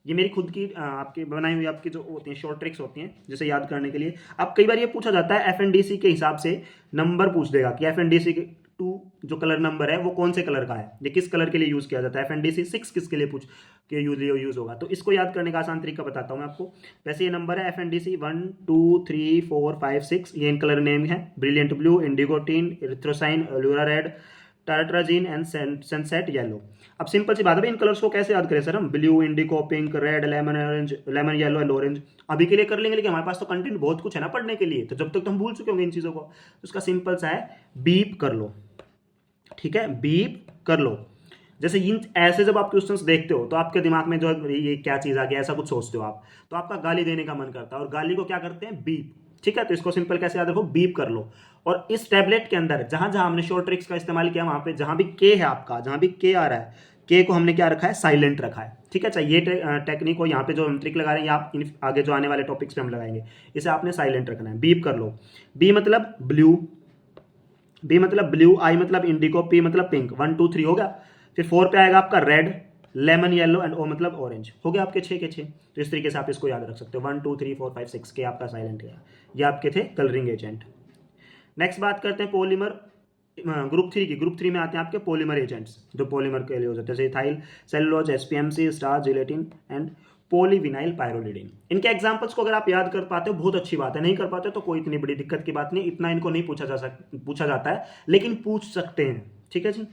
ये मेरी खुद की आपकी बनाई हुई आपकी जो होती हैं शॉर्ट ट्रिक्स होती हैं, जिसे याद करने के लिए। अब कई बार ये पूछा जाता है एफएनडीसी के हिसाब से नंबर पूछ देगा कि एफएनडीसी टू जो कलर नंबर है वो कौन से कलर का है, ये किस कलर के लिए यूज किया जाता है, एफएनडीसी 6 किसके लिए पूछ के यूज होगा। तो इसको याद करने का आसान तरीका बताता हूँ मैं आपको। वैसे ये नंबर है एफएनडीसी 1 2 3 4 5 6, ये इन कलर नेम है, brilliant blue, indigotine, erythrosine, allura red, tartrazine and sunset yellow. अब सिंपल सी बात है, इन कलर्स को कैसे याद करें सर हम? Blue, Indigo, pink, red, lemon orange, lemon yellow and orange. अभी के लिए कर लेंगे, लेकिन हमारे पास तो कंटेंट बहुत कुछ है ना पढ़ने के लिए, तो जब तक तो हम भूल चुके होंगे इन चीजों को। तो उसका सिंपल सा है, बीप कर लो, ठीक है, बीप कर लो। जैसे इन ऐसे जब आप क्वेश्चंस देखते हो तो आपके दिमाग में जो ये क्या चीज आ गया ऐसा कुछ सोचते हो आप, तो आपका गाली देने का मन करता है, और गाली को क्या करते हैं? बीप, ठीक है। तो इसको सिंपल कैसे याद रखो? बीप कर लो। और इस टैबलेट के अंदर जहां जहां हमने शॉर्ट ट्रिक्स का इस्तेमाल किया, वहां पे जहां भी के है आपका, जहां भी के आ रहा है, के को हमने क्या रखा है? साइलेंट रखा है, ठीक है। चाहिए टेक्निक को यहाँ पे जो हम ट्रिक लगा रहे हैं, आप आगे जो आने वाले टॉपिक्स पे हम लगाएंगे, इसे आपने साइलेंट रखना है। बीप कर लो। बी मतलब ब्लू, बी मतलब ब्लू, आई मतलब इंडिगो, पी मतलब पिंक। 1 2 3 हो गया। फिर 4 पे आएगा आपका रेड, लेमन येलो एंड ओ मतलब ऑरेंज। हो गया आपके 6 के 6। तो इस तरीके से आप इसको याद रख सकते हो। 1 2 3 4 5 6 के आपका साइलेंट है। ये आपके थे कलरिंग एजेंट। नेक्स्ट बात करते हैं पॉलीमर ग्रुप थ्री में आते हैं आपके पॉलीमर एजेंट्स, जो पॉलीमर के लिए हो जाते हैं, जैसे ethyl cellulose, SPMC, starch, gelatin and polyvinyl pyrrolidone. इनके एग्जांपल्स को अगर आप याद कर पाते हो बहुत अच्छी बात है, नहीं कर पाते हो तो कोई इतनी बड़ी दिक्कत की बात नहीं, इतना इनको नहीं पूछा जाता है, लेकिन पूछ सकते हैं। ठीक है जी,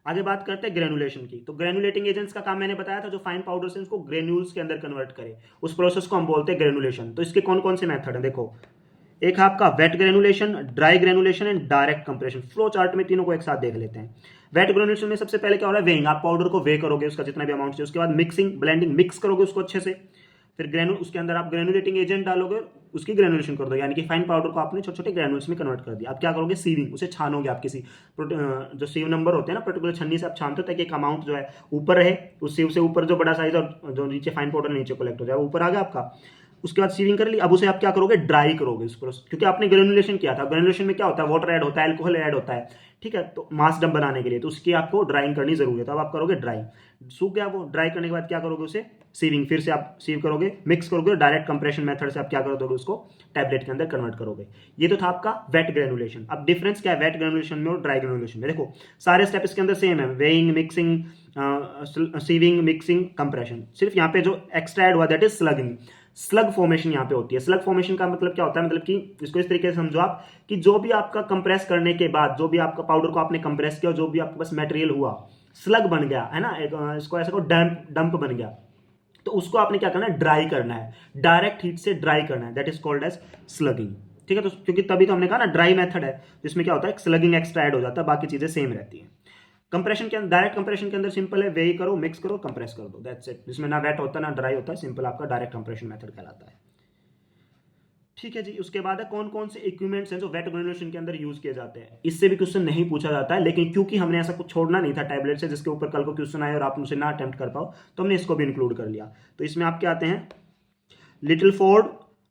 आगे बात करते हैं ग्रेनुलेशन की। तो ग्रेनुलेटिंग एजेंट्स का काम मैंने बताया था, जो फाइन पाउडर से उसको ग्रेन्यूल्स के अंदर कन्वर्ट करे, उस प्रोसेस को हम बोलते हैं ग्रेनुलेशन। तो इसके कौन कौन से मेथड हैं देखो, एक है आपका wet granulation, dry granulation and direct compression. Flow chart में तीनों को एक साथ देख लेते हैं। वेट ग्रेनुलेशन में सबसे पहले क्या हो रहा है, वेइंग, आप पाउडर को वे करोगे, उसका जितना भी अमाउंट है, उसके बाद मिक्सिंग, ब्लेंडिंग, मिक्स करोगे उसको अच्छे से, फिर उसके अंदर आप ग्रेनुलेटिंग एजेंट डालोगे, उसकी ग्रेनुलेशन कर दो, यानी कि फाइन पाउडर को आपने छोटे छोटे ग्रेनुल्स में कन्वर्ट कर दिया। आप क्या करोगे, सीविंग, उसे छानोगे आप किसी जो सीव नंबर होते हैं ना, पर्टिकुलर छन्नी से आप छानते हो ताकि एक अमाउंट जो है ऊपर रहे, उस सीव से ऊपर जो बड़ा साइज और जो नीचे फाइन पाउडर नीचे कलेक्ट हो जाए, ऊपर आ गया आपका। उसके बाद सीविंग कर ली, अब उसे आप क्या करोगे, ड्राई करोगे उस पर, क्योंकि आपने ग्रेनुलेशन किया था। ग्रेनुलेशन में क्या होता है, वाटर ऐड होता है, अल्कोहल ऐड होता है, ठीक है, तो मास डंप बनाने के लिए, तो उसकी आपको ड्राइंग करनी जरूरी है। तो अब आप करोगे ड्राई, सूख गया वो, ड्राई करने के बाद क्या करोगे, उसे सीविंग, फिर से आप सीव करोगे, मिक्स करोगे, डायरेक्ट कंप्रेशन मेथड से आप क्या कर दोगे, उसको टैबलेट के अंदर कन्वर्ट करोगे। ये तो था आपका वेट ग्रेनुलेशन। अब डिफरेंस क्या है वेट ग्रेनुलेशन में और ड्राई ग्रेनुलेशन में, देखो सारे स्टेप इसके अंदर सेम है, weighing, mixing, sieving, mixing, compression. सिर्फ यहाँ पे जो एक्स्ट्रा ऐड हुआ that is slugging, slug formation यहाँ पे होती है। स्लग फॉर्मेशन का मतलब क्या होता है, मतलब कि इसको इस तरीके से समझो आप कि जो भी आपका कंप्रेस करने के बाद, जो भी आपका पाउडर को आपने कंप्रेस किया, जो भी आपके पास मटेरियल हुआ, स्लग बन गया है ना, एक इसको ऐसा को डंप बन गया, तो उसको आपने क्या करना है, ड्राई करना है, डायरेक्ट हीट से ड्राई करना है, that is called as slugging. ठीक है, तो क्योंकि तभी तो हमने कहा ना ड्राई मेथड है, जिसमें क्या होता है स्लगिंग एक्स्ट्रा ऐड हो जाता है, बाकी चीजें सेम रहती हैं। कंप्रेशन के अंदर, डायरेक्ट कंप्रेशन के अंदर सिंपल है, वेई करो, मिक्स करो, कंप्रेस कर दो, दैट्स इट। जिसमें ना वेट होता है ना ड्राई होता है, सिंपल आपका डायरेक्ट कंप्रेशन मेथड कहलाता है। ठीक है जी, उसके बाद है कौन कौन से इक्विपमेंट्स हैं जो वेट ग्रेनुलेशन के अंदर यूज किए जाते हैं। इससे भी क्वेश्चन नहीं पूछा जाता है, लेकिन क्योंकि हमने ऐसा कुछ छोड़ना नहीं था टैबलेट से जिसके ऊपर कल को क्वेश्चन आए और आप उसे ना अटेम्प्ट कर पाओ, तो हमने इसको भी इंक्लूड कर लिया। तो इसमें आपके आते हैं Littleford,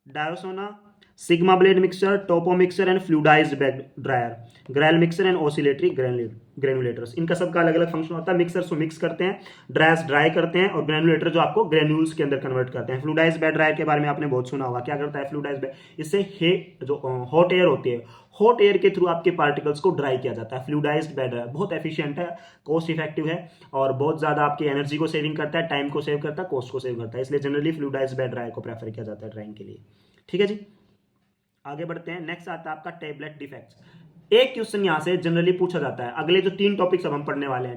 Diosna, sigma blade mixer, topo mixer and fluidised bed dryer, Gral mixer and oscillatory granulators. इनका सबका अलग अलग फंक्शन होता है। मिक्सर को मिक्स करते हैं, ड्रायर्स ड्राई करते हैं, और ग्रेनुलेटर जो आपको ग्रेन्यूल्स के अंदर कन्वर्ट करते हैं। फ्लूइडाइज्ड बेड ड्रायर के बारे में आपने बहुत सुना होगा, क्या करता है फ्लूइडाइज्ड बेड, इससे जो हॉट एयर होती है, हॉट एयर के थ्रू आपके पार्टिकल्स को ड्राई किया जाता है। फ्लूइडाइज्ड बेड ड्रायर बहुत एफिशिएंट है, कॉस्ट इफेक्टिव है, और बहुत ज्यादा आपकी एनर्जी को सेविंग करता है, टाइम को सेव करता है, कॉस्ट को सेव करता है, इसलिए जनरली फ्लूइडाइज्ड बेड ड्रायर को प्रेफर किया जाता है ड्राइंग के लिए। ठीक है जी, आगे बढ़ते हैं। नेक्स्ट आता है आपका टैबलेट डिफेक्ट्स। एक क्वेश्चन यहां से जनरली पूछा जाता है। अगले जो 3 टॉपिक्स अब हम पढ़ने वाले हैं,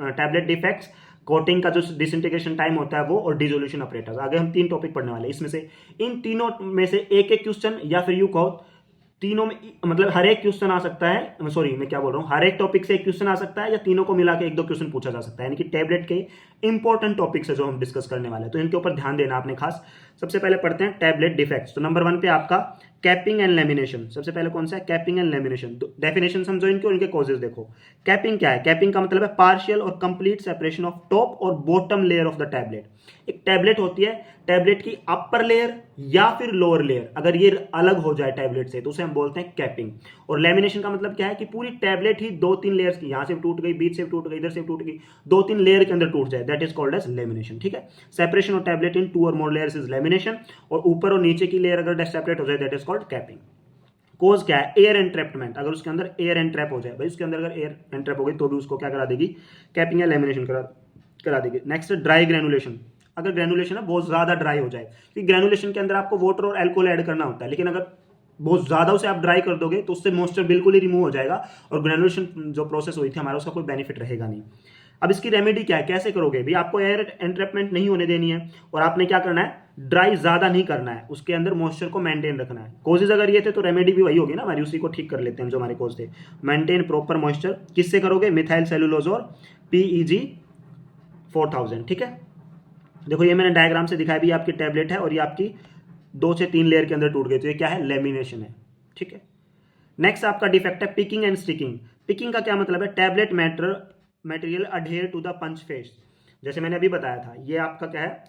टैबलेट डिफेक्ट्स, कोटिंग का जो डिसइंटीग्रेशन टाइम होता है वो, और डिसोल्यूशन ऑपरेटर्स। आगे हम 3 टॉपिक पढ़ने वाले हैं। इसमें से इन तीनों में से एक एक क्वेश्चन, या फिर यू कहो तीनों में, मतलब हर एक क्वेश्चन आ सकता है, सॉरी मैं क्या बोल रहा हूँ, हर एक टॉपिक से एक क्वेश्चन आ सकता है, या तीनों को मिला के 1-2 क्वेश्चन पूछा जा सकता है। यानी कि टैबलेट के इंपॉर्टेंट टॉपिक्स है जो हम डिस्कस करने वाले हैं, तो इनके ऊपर ध्यान देना आपने खास। सबसे पहले पढ़ते हैं टैबलेट डिफेक्ट्स। तो नंबर 1 पे आपका कैपिंग एंड लेमिनेशन। सबसे पहले कौन सा है, कैपिंग एंड लेमिनेशन। डेफिनेशन समझो इनके और इनके कॉजेज देखो। कैपिंग क्या है, कैपिंग का मतलब है पार्शियल और कंप्लीट सेपरेशन ऑफ टॉप और bottom layer of the tablet. एक टैबलेट होती है, टैबलेट की अपर लेयर या फिर लोअर लेयर अगर ये अलग हो जाए टैबलेट से, तो उसे हम बोलते हैं कैपिंग। और लेमिनेशन का मतलब क्या है कि पूरी टैबलेट ही 2-3 लेयर्स की, यहां से टूट गई, बीच से टूट गई, इधर से टूट गई, 2-3 लेयर के अंदर टूट जाए, that is called as lamination. ठीक है, सेपरेशन ऑफ टैबलेट इन 2 और मोर लेयर्स इज लेमिनेशन, और ऊपर और नीचे की लेयर अगर सेपरेट हो जाए दैट इज कॉल्ड कैपिंग। कोज क्या है, एयर एंट्रैपमेंट। अगर उसके अंदर एयर एंट्रैप हो जाए, भाई उसके अंदर अगर एयर एंट्रैप हो गई तो भी उसको क्या करा देगी, कैपिंग या लेमिनेशन करा देगी। Next dry granulation. अगर ग्रेनुलेशन है बहुत ज्यादा ड्राई हो जाए, क्योंकि ग्रेनुलेशन के अंदर आपको वाटर और अल्कोहल ऐड करना होता है, लेकिन अगर बहुत ज्यादा उसे आप ड्राई कर दोगे तो उससे मॉइस्चर बिल्कुल ही रिमूव हो जाएगा, और ग्रेनुलेशन जो प्रोसेस हुई थी हमारा, उसका कोई बेनिफिट रहेगा नहीं। अब इसकी रेमेडी क्या है, कैसे करोगे भी, आपको एयर एंट्रैपमेंट नहीं होने देनी है, और आपने क्या करना है, ड्राई ज्यादा नहीं करना है, उसके अंदर मॉइस्चर को मेंटेन रखना है। कोजेज अगर ये थे तो रेमेडी भी वही होगी ना हमारी, उसी को ठीक कर लेते हैं जो हमारे कोज थे। मेंटेन प्रॉपर मॉइस्चर, किससे करोगे, मिथाइल सेलुलोज और PEG 4000। ठीक है, देखो ये मैंने डायग्राम से दिखाया भी, आपकी टैबलेट है और ये आपकी 2 से 3 लेयर के अंदर टूट गई, तो ये क्या है, लेमिनेशन है। ठीक है, नेक्स्ट आपका डिफेक्ट है पिकिंग एंड स्टिकिंग। पिकिंग का क्या मतलब है, tablet material adhere to the punch face. जैसे मैंने अभी बताया था, ये आपका क्या है,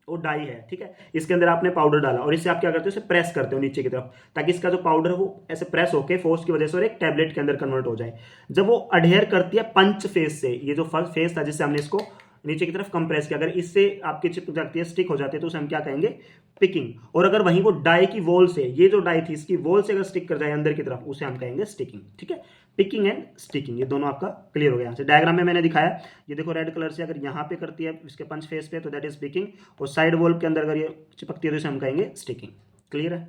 वो डाई है। ठीक है, इसके अंदर आपने पाउडर डाला और इससे आप क्या करते हो, इसे प्रेस करते हो नीचे की तरफ, ताकि इसका जो पाउडर है वो ऐसे प्रेस होकर फोर्स की वजह से और एक टैबलेट के अंदर कन्वर्ट हो जाए। जब वो अडहेयर करती है पंच फेस से, ये जो फर्स्ट फेस था जिससे हमने इसको नीचे की तरफ कंप्रेस किया, अगर इससे आपकी चिपक जाती है, स्टिक हो जाती है, तो उसे हम क्या कहेंगे, पिकिंग। और अगर वहीं वो डाई की वॉल से, ये जो डाई थी इसकी वॉल से अगर स्टिक कर जाए अंदर की तरफ, उसे हम कहेंगे स्टिकिंग। ठीक है, पिकिंग एंड स्टिकिंग, ये दोनों आपका क्लियर हो गया। यहाँ से डायग्राम में मैंने दिखाया, ये देखो रेड कलर से अगर यहाँ पे करती है इसके पंच फेस पे, तो दैट इज पिकिंग, और साइड वॉल के अंदर अगर ये चिपकती है तो इसे हम कहेंगे स्टिकिंग। क्लियर है।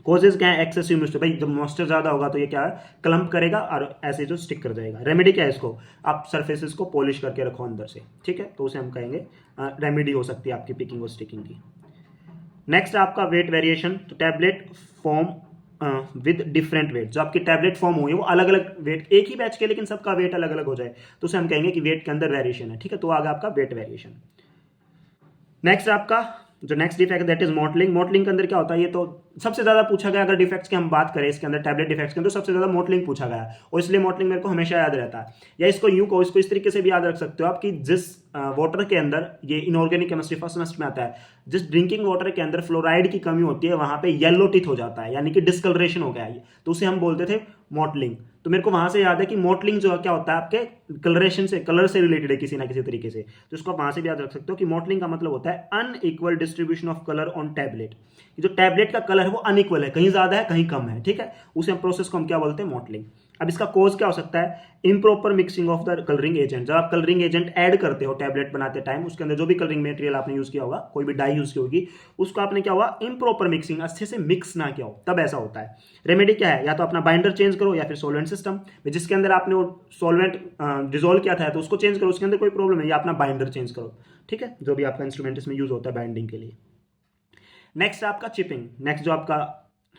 कॉजेज क्या है, एक्सेसिव मॉइस्चर, भाई जब मॉइस्चर ज्यादा होगा तो ये क्या है, क्लम्प करेगा और ऐसे जो स्टिक कर जाएगा। रेमेडी क्या है इसको, आप सरफेसेस को पॉलिश करके रखो अंदर से। ठीक है, तो उसे हम कहेंगे रेमेडी हो सकती है आपकी पिकिंग और स्टिकिंग की। नेक्स्ट आपका वेट वेरिएशन, तो tablet form with different weight, जो आपकी टैबलेट फॉर्म हुई है वो अलग अलग वेट, एक ही बैच के लेकिन सबका वेट अलग अलग हो जाए, तो उसे हम कहेंगे कि वेट के अंदर वेरिएशन है। ठीक है, तो आगे आपका वेट वेरिएशन। नेक्स्ट आपका जो next defect that is mottling. Mottling के अंदर क्या होता है, ये तो सबसे ज्यादा पूछा गया, अगर डिफेक्ट्स की हम बात करें इसके अंदर टैबलेट डिफेक्ट्स के अंदर, तो सबसे ज्यादा मोटलिंग पूछा गया, और इसलिए मोटलिंग मेरे को हमेशा याद रहता है। या इसको यूं को, इसको इस तरीके से भी याद रख सकते हो आप कि जिस वाटर के अंदर, ये इनऑर्गेनिक केमिस्ट्री फर्स्ट सेमेस्टर में आता है, जिस ड्रिंकिंग वाटर के अंदर फ्लोराइड की कमी होती है वहां पे येलो टिथ हो जाता है, यानी कि डिस्कलरेशन हो गया है, तो उसे हम बोलते थे मोटलिंग। तो मेरे को वहां से याद है कि मोटलिंग जो क्या होता है आपके कलरेशन से, कलर से रिलेटेड है किसी ना किसी तरीके से, तो इसको आप वहां से भी याद रख सकते हो कि मोटलिंग का मतलब होता है unequal distribution of colour on tablet. जो टैबलेट का कलर है वो अनइक्वल है, कहीं ज्यादा है कहीं कम है। ठीक है, उसे प्रोसेस को हम क्या बोलते हैं, मोटलिंग। अब इसका कोज क्या हो सकता है, improper mixing of the colouring agent. जब आप कलरिंग एजेंट ऐड करते हो टैबलेट बनाते टाइम, उसके अंदर जो भी कलरिंग मटेरियल आपने यूज किया होगा, कोई भी डाई यूज की होगी, उसको आपने क्या हुआ, इम्प्रॉपर मिक्सिंग, अच्छे से मिक्स ना किया हो, तब ऐसा होता है। रेमेडी क्या है, या तो अपना बाइंडर चेंज करो, या फिर सोलवेंट सिस्टम, जिसके अंदर आपने वो सोलवेंट डिजोल्व किया था तो उसको चेंज करो, उसके अंदर कोई प्रॉब्लम है, या अपना बाइंडर चेंज करो। ठीक है, जो भी आपका इंस्ट्रूमेंट इसमें यूज होता है बाइंडिंग के लिए। नेक्स्ट आपका चिपिंग। नेक्स्ट जो आपका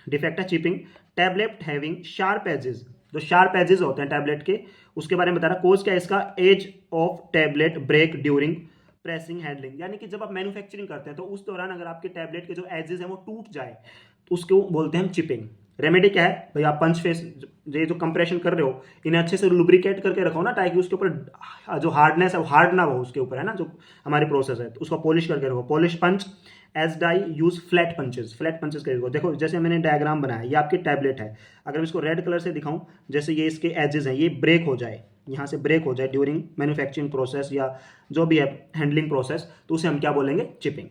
डिफेक्ट है chipping, tablet having sharp edges, जो शार्प एजेस होते हैं टैबलेट के, उसके बारे में बता रहा। कोज क्या है इसका, edge of tablet break during pressing handling, यानी कि जब आप मैन्युफैक्चरिंग करते हैं तो उस दौरान अगर आपके टैबलेट के जो एजेस हैं वो टूट जाए तो उसको बोलते हैं हम चिपिंग। रेमेडी क्या है भाई, आप पंच फेस, ये जो कंप्रेशन कर रहे हो इन्हें अच्छे से लुब्रिकेट करके रखो ना, ताकि उसके ऊपर जो हार्डनेस है वो हार्ड ना हो उसके ऊपर, है ना, जो हमारी प्रोसेस है, तो उसको पॉलिश करके रखो। Polish punch edge die use flat punches, flat punches करेगा। देखो जैसे मैंने डायग्राम बनाया, ये आपकी टैबलेट है, अगर मैं इसको रेड कलर से दिखाऊं, जैसे ये इसके एजेस हैं, ये ब्रेक हो जाए, यहाँ से ब्रेक हो जाए ड्यूरिंग मैन्युफैक्चरिंग प्रोसेस या जो भी है हैंडलिंग प्रोसेस, तो उसे हम क्या बोलेंगे, चिपिंग।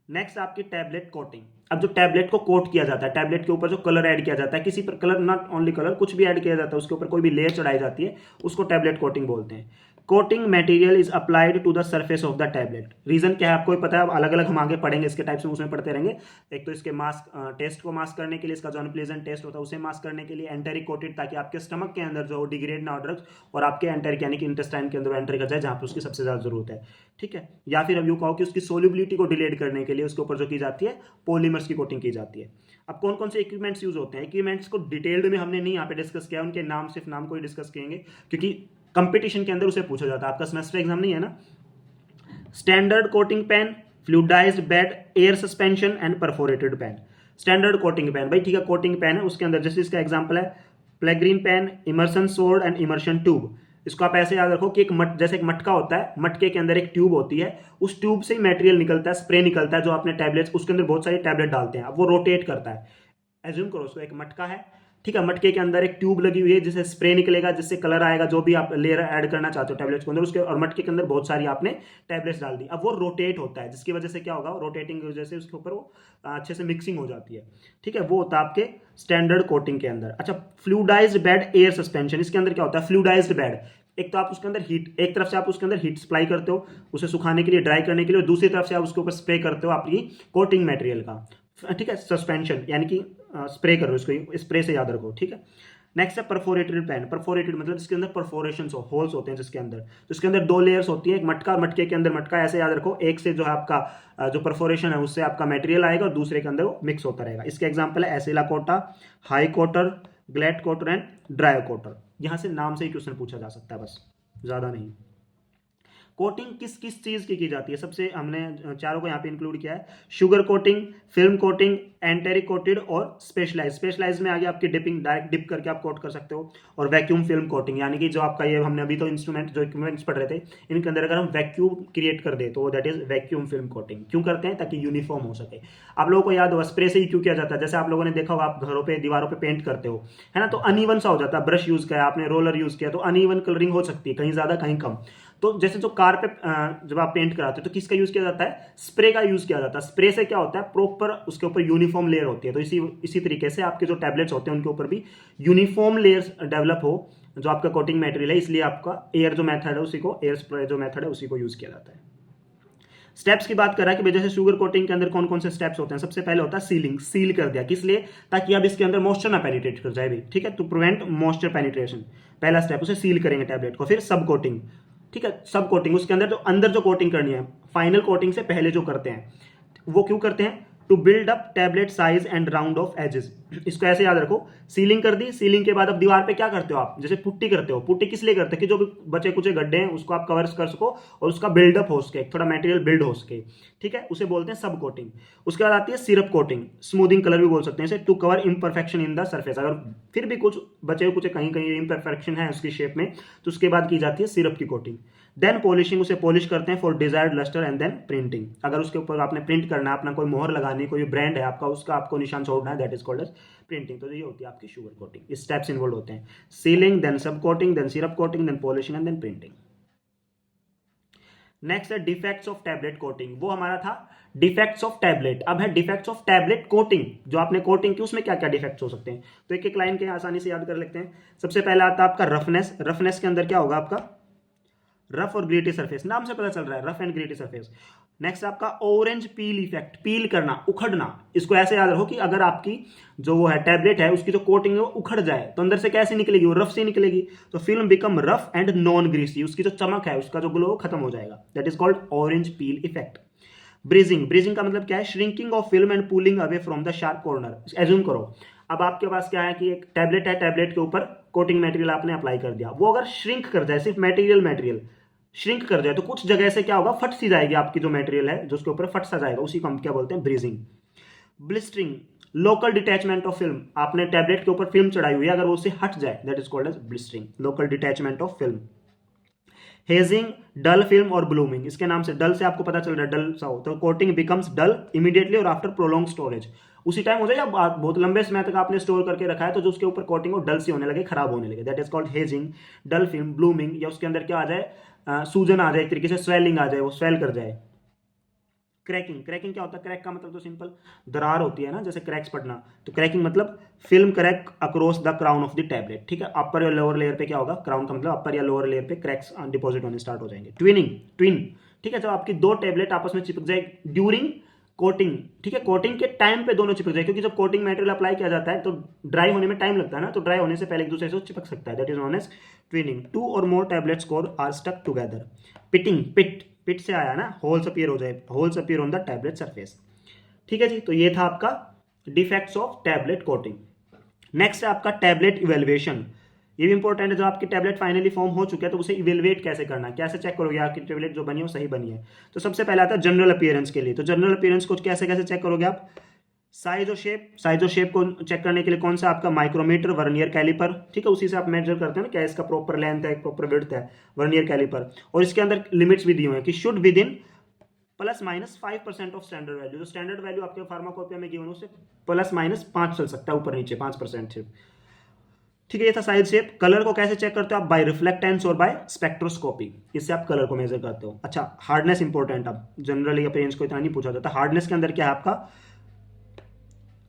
नेक्स्ट आपकी टैबलेट कोटिंग। अब जो टैबलेट को कोट किया जाता है, टैबलेट के ऊपर जो कलर ऐड किया जाता है, किसी पर कलर, नॉट ओनली कलर, कुछ भी ऐड किया जाता है, उसके ऊपर कोई भी लेयर चढ़ाई जाती है, उसको टैबलेट कोटिंग बोलते हैं। Coating material is applied to the surface of the tablet. Reason क्या है आपको पता है, अलग अलग हम आगे पढ़ेंगे, इसके टाइप्स में उसमें पढ़ते रहेंगे। एक तो इसके मास्क टेस्ट को मास्क करने के लिए, इसका जो अनप्लेजेंट टेस्ट होता है उसे मास्क करने के लिए, एंटेरिक कोटेड, ताकि आपके स्टमक के अंदर जो डिग्रेड ना हो ड्रग्स, और आपके एंटेरिक यानी कि इंटेस्टाइन के अंदर एंटर कर जाए जहां पर उसकी सबसे ज्यादा जरूरत है। ठीक है, या फिर अब यूं कहो कि उसकी सोल्युबिलिटी को डिलेड करने के लिए उसके ऊपर जो की जाती है, पॉलीमर्स की कोटिंग की जाती है। अब कौन कौन से इक्विपमेंट्स यूज होते हैं, इक्विपमेंट्स को डिटेल्ड में हमने नहीं यहाँ पे डिस्कस किया, उनके नाम सिर्फ नाम को ही डिस्कस करेंगे, क्योंकि कंपटीशन के अंदर उसे पूछा जाता है, आपका सेमेस्टर एग्जाम नहीं है ना। Standard coating pan, fluidised bed, air suspension and perforated pan. Standard coating pan, भाई ठीक है, कोटिंग पेन है, उसके अंदर जैसे इसका एग्जांपल है Pellegrini pan, immersion sword and immersion tube. इसको आप ऐसे याद रखो कि जैसे एक मटका होता है, मटके के अंदर एक ट्यूब होती है, उस ट्यूब से ही मटेरियल निकलता है, स्प्रे निकलता है, जो आपने टैबलेट्स, उसके अंदर बहुत सारी टैबलेट डालते हैं, अब वो रोटेट करता है। एज्यूम करो उसको एक मटका है, ठीक है, मटके के अंदर एक ट्यूब लगी हुई है जिससे स्प्रे निकलेगा, जिससे कलर आएगा, जो भी आप लेयर ऐड करना चाहते हो टैबलेट्स के अंदर, उसके, और मटके के अंदर बहुत सारी आपने टैबलेट्स डाल दी। अब वो रोटेट होता है, जिसकी वजह से क्या होगा, रोटेटिंग की वजह से उसके ऊपर वो अच्छे से मिक्सिंग हो जाती है। ठीक है, वो होता है आपके स्टैंडर्ड कोटिंग के अंदर। अच्छा, फ्लूइडाइज्ड बेड एयर सस्पेंशन, इसके अंदर क्या होता है, फ्लूइडाइज्ड बेड, एक तो आप उसके अंदर हीट, एक तरफ से आप उसके अंदर हीट सप्लाई करते हो उसे सुखाने के लिए, ड्राई करने के लिए, और दूसरी तरफ से आप उसके ऊपर स्प्रे करते हो आपकी कोटिंग मटेरियल का। ठीक है, सस्पेंशन यानी कि स्प्रे करो इसको, स्प्रे से याद रखो। ठीक है, नेक्स्ट है परफोरेटेड पेन। परफोरेटेड मतलब जिसके अंदर परफोरेशन होल्स होते हैं, जिसके अंदर, तो इसके अंदर दो लेयर्स होती है, एक मटका, मटके के अंदर मटका, ऐसे याद रखो, एक से जो है आपका जो परफोरेशन है उससे आपका मटेरियल आएगा, और दूसरे के अंदर वो मिक्स होता रहेगा। इसके एग्जाम्पल है Accela Cota, Hi coater, Glatt coater and dry coater. यहां से नाम से ही क्वेश्चन पूछा जा सकता है, बस ज्यादा नहीं। कोटिंग किस किस चीज़ की जाती है, सबसे हमने चारों को यहाँ पे इंक्लूड किया है। Sugar coating, film coating, enteric coated और स्पेशलाइज। स्पेशलाइज में आगे आपकी डिपिंग, डायरेक्ट डिप करके आप कोट कर सकते हो। और वैक्यूम फिल्म कोटिंग, यानी कि जो आपका ये हमने अभी तो इंस्ट्रूमेंट जो इक्विपमेंट्स पढ़ रहे थे, इनके अंदर अगर हम वैक्यूम क्रिएट कर दे तो that is vacuum film coating. क्यों करते हैं? ताकि यूनिफॉर्म हो सके। आप लोगों को याद होगा स्प्रे से ही क्यों किया जाता है? जैसे आप लोगों ने देखा होगा, आप घरों पे दीवारों पे पेंट करते हो, है ना, तो अनइवन सा हो जाता है। ब्रश यूज किया आपने, रोलर यूज किया, तो अनइवन कलरिंग हो सकती है, कहीं ज्यादा कहीं कम। तो जैसे जो कार पे जब आप पेंट कराते हो तो किसका यूज किया जाता है? स्प्रे का यूज किया जाता है। स्प्रे से क्या होता है? प्रॉपर उसके ऊपर यूनिफॉर्म लेयर होती है। तो इसी तरीके से आपके जो टैबलेट्स होते हैं उनके ऊपर भी यूनिफॉर्म लेयर्स डेवलप हो जो आपका कोटिंग मटेरियल है, इसलिए आपका एयर जो मेथड है उसी को, एयर स्प्रे जो मेथड है उसी को यूज किया जाता है। स्टेप्स की बात कर रहा है कि जैसे शुगर कोटिंग के अंदर कौन कौन से स्टेप्स होते हैं। सबसे पहले होता है सीलिंग। सील कर दिया, किस लिए? ताकि अब इसके अंदर मॉइस्चर ना पेनिट्रेट कर जाए भी, ठीक है, टू प्रिवेंट मॉइस्चर पेनिट्रेशन। पहला स्टेप, उसे सील करेंगे टैबलेट को। फिर सब कोटिंग, ठीक है, सब कोटिंग, उसके अंदर जो कोटिंग करनी है, फाइनल कोटिंग से पहले जो करते हैं वो क्यों करते हैं? To build up tablet size and round off edges. इसको ऐसे याद रखो, सीलिंग कर दी, सीलिंग के बाद अब दीवार पे क्या करते हो आप? जैसे पुट्टी करते हो। पुट्टी किस लिए करते हैं? कि जो भी बचे कुचे गड्ढे हैं उसको आप कवर कर सको और उसका बिल्डअप हो सके, थोड़ा मटेरियल बिल्ड हो सके, ठीक है, उसे बोलते हैं सब कोटिंग। उसके बाद आती है सिरप कोटिंग, स्मूथिंग कलर भी बोल सकते हैं इसे, to cover imperfection in the surface. अगर फिर भी कुछ बचे कुछ कहीं कहीं इम्परफेक्शन है उसकी शेप में, तो उसके बाद की जाती है सिरप की कोटिंग। देन पॉलिशिंग, उसे पॉलिश करते हैं for desired lustre and then printing. अगर उसके ऊपर आपने प्रिंट करना है, अपना कोई मोहर लगानी, कोई ब्रांड है आपका, उसका आपको निशान छोड़ना है, that is called as printing. तो ये होती है आपकी शुगर कोटिंग। स्टेप्स इन्वॉल्व होते हैं, sealing, then sub coating, then syrup coating, then polishing and then printing. Next है डिफेक्ट्स ऑफ टैबलेट कोटिंग। वो हमारा था डिफेक्ट्स ऑफ टैबलेट। अब है डिफेक्ट्स ऑफ टैबलेट कोटिंग। जो आपने कोटिंग की उसमें क्या क्या डिफेक्ट्स हो सकते हैं, तो एक एक लाइन के आसानी से याद कर लेते हैं। सबसे पहला आता है आपका रफनेस। रफनेस के अंदर क्या होगा आपका? रफ और ग्रेटी सरफेस, नाम से पता चल रहा है, रफ एंड ग्रेटी सरफेस। नेक्स्ट आपका ऑरेंज पील इफेक्ट, पील करना, उखड़ना। इसको ऐसे याद रखो कि अगर आपकी जो वो है टैबलेट है उसकी जो कोटिंग है वो उखड़ जाए तो अंदर से कैसे निकलेगी? वो रफ से निकलेगी। तो film become rough and non greasy, उसकी जो चमक है, उसका जो ग्लो खत्म हो जाएगा। That is called orange peel effect. Bridging, bridging का मतलब क्या है? Shrinking of film and pulling away from the sharp corner. Assume करो अब आपके पास क्या है कि एक टैबलेट है, टैबलेट के ऊपर कोटिंग मटेरियल आपने अप्लाई कर दिया, वो अगर श्रिंक कर जाए, सिर्फ मटेरियल श्रिंक कर जाए, तो कुछ जगह से क्या होगा? फट सी जाएगी आपकी जो मटेरियल है, जो उसके ऊपर फट सा जाएगा, उसी को हम क्या बोलते हैं? Bridging. Blistering, local detachment of film. आपने टैबलेट के ऊपर फिल्म चढ़ाई हुई है, अगर वो उससे हट जाए, that is called as blistering, local detachment of film. Hazing, dull film और ब्लूमिंग। इसके नाम से, डल से आपको पता चल रहा है डल सा हो, तो कोटिंग बिकम्स डल इमीडिएटली और आफ्टर प्रोलॉन्ग स्टोरेज। उसी टाइम हो जाए या बहुत लंबे समय तक आपने स्टोर करके रखा है, तो जो उसके ऊपर कोटिंग हो डल सी होने लगे, खराब होने लगे, that is called hazing. Dull film, blooming, या उसके अंदर क्या आ जाए? सूजन आ जाए, एक तरीके से स्वेलिंग आ जाए, वो स्वेल कर जाए। क्रैकिंग, क्रैकिंग क्या होता है? क्रैक का मतलब तो सिंपल दरार होती है ना, जैसे क्रैक्स पड़ना। तो क्रैकिंग मतलब film crack across the crown of the tablet, ठीक है। अपर या लोअर लेयर पे क्या होगा? क्राउन का मतलब अपर या लोअर लेयर पे क्रैक्स डिपॉजिट होने स्टार्ट हो जाएंगे। ट्विनिंग, ट्विन, ठीक है, जब आपकी दो टैबलेट आपस में चिपक जाए ड्यूरिंग कोटिंग, ठीक है, कोटिंग के टाइम पे दोनों चिपक जाए, क्योंकि जब कोटिंग मटेरियल अप्लाई किया जाता है तो ड्राई होने में टाइम लगता है ना, तो ड्राई होने से पहले एक दूसरे से चिपक सकता है, that is known as twinning. Two और more tablets core are stuck together. Pitting, pit, pit से आया ना, होल्स अपीयर हो जाए, holes appear on the tablet surface, ठीक है जी। तो ये था आपका defects of tablet coating. Next है आपका टैबलेट इवेल्युएशन। ये भी इंपॉर्टेंट है, जब आपकी टैबलेट फाइनली फॉर्म हो चुका है तो उसे इवेलुएट कैसे करना है, कैसे चेक करोगे आपकी टैबलेट जो बनी है वो सही बनी है। तो सबसे पहले आता है जनरल अपीयरेंस के लिए। तो जनरल अपीयरेंस को कैसे कैसे चेक करोगे आप? साइज और शेप, साइज और शेप को चेक करने के लिए कौन सा? आपका माइक्रोमीटर, वर्नियर कैलिपर, ठीक है, उसी से आप मेजर करते हैं ना, क्या इसका प्रॉपर लेंथ है, प्रॉपर विड्थ है, वर्नियर कैलिपर। और इसके अंदर लिमिट्स भी दिए हुए हैं कि should with in +- 5% of standard value. जो स्टैंडर्ड वैल्यू आपके फार्माकोपिया में गिवन है उससे +- 5 चल सकता है, ऊपर नीचे 5% सिर्फ, ठीक है। ये था साइज शेप। कलर को कैसे चेक करते हो आप? बाय रिफ्लेक्टेंस और बाय स्पेक्ट्रोस्कोपी, इससे आप कलर को मेजर करते हो। अच्छा, हार्डनेस इंपॉर्टेंट। अब जनरली अपीयरेंस को इतना नहीं पूछा जाता। हार्डनेस के अंदर क्या है आपका?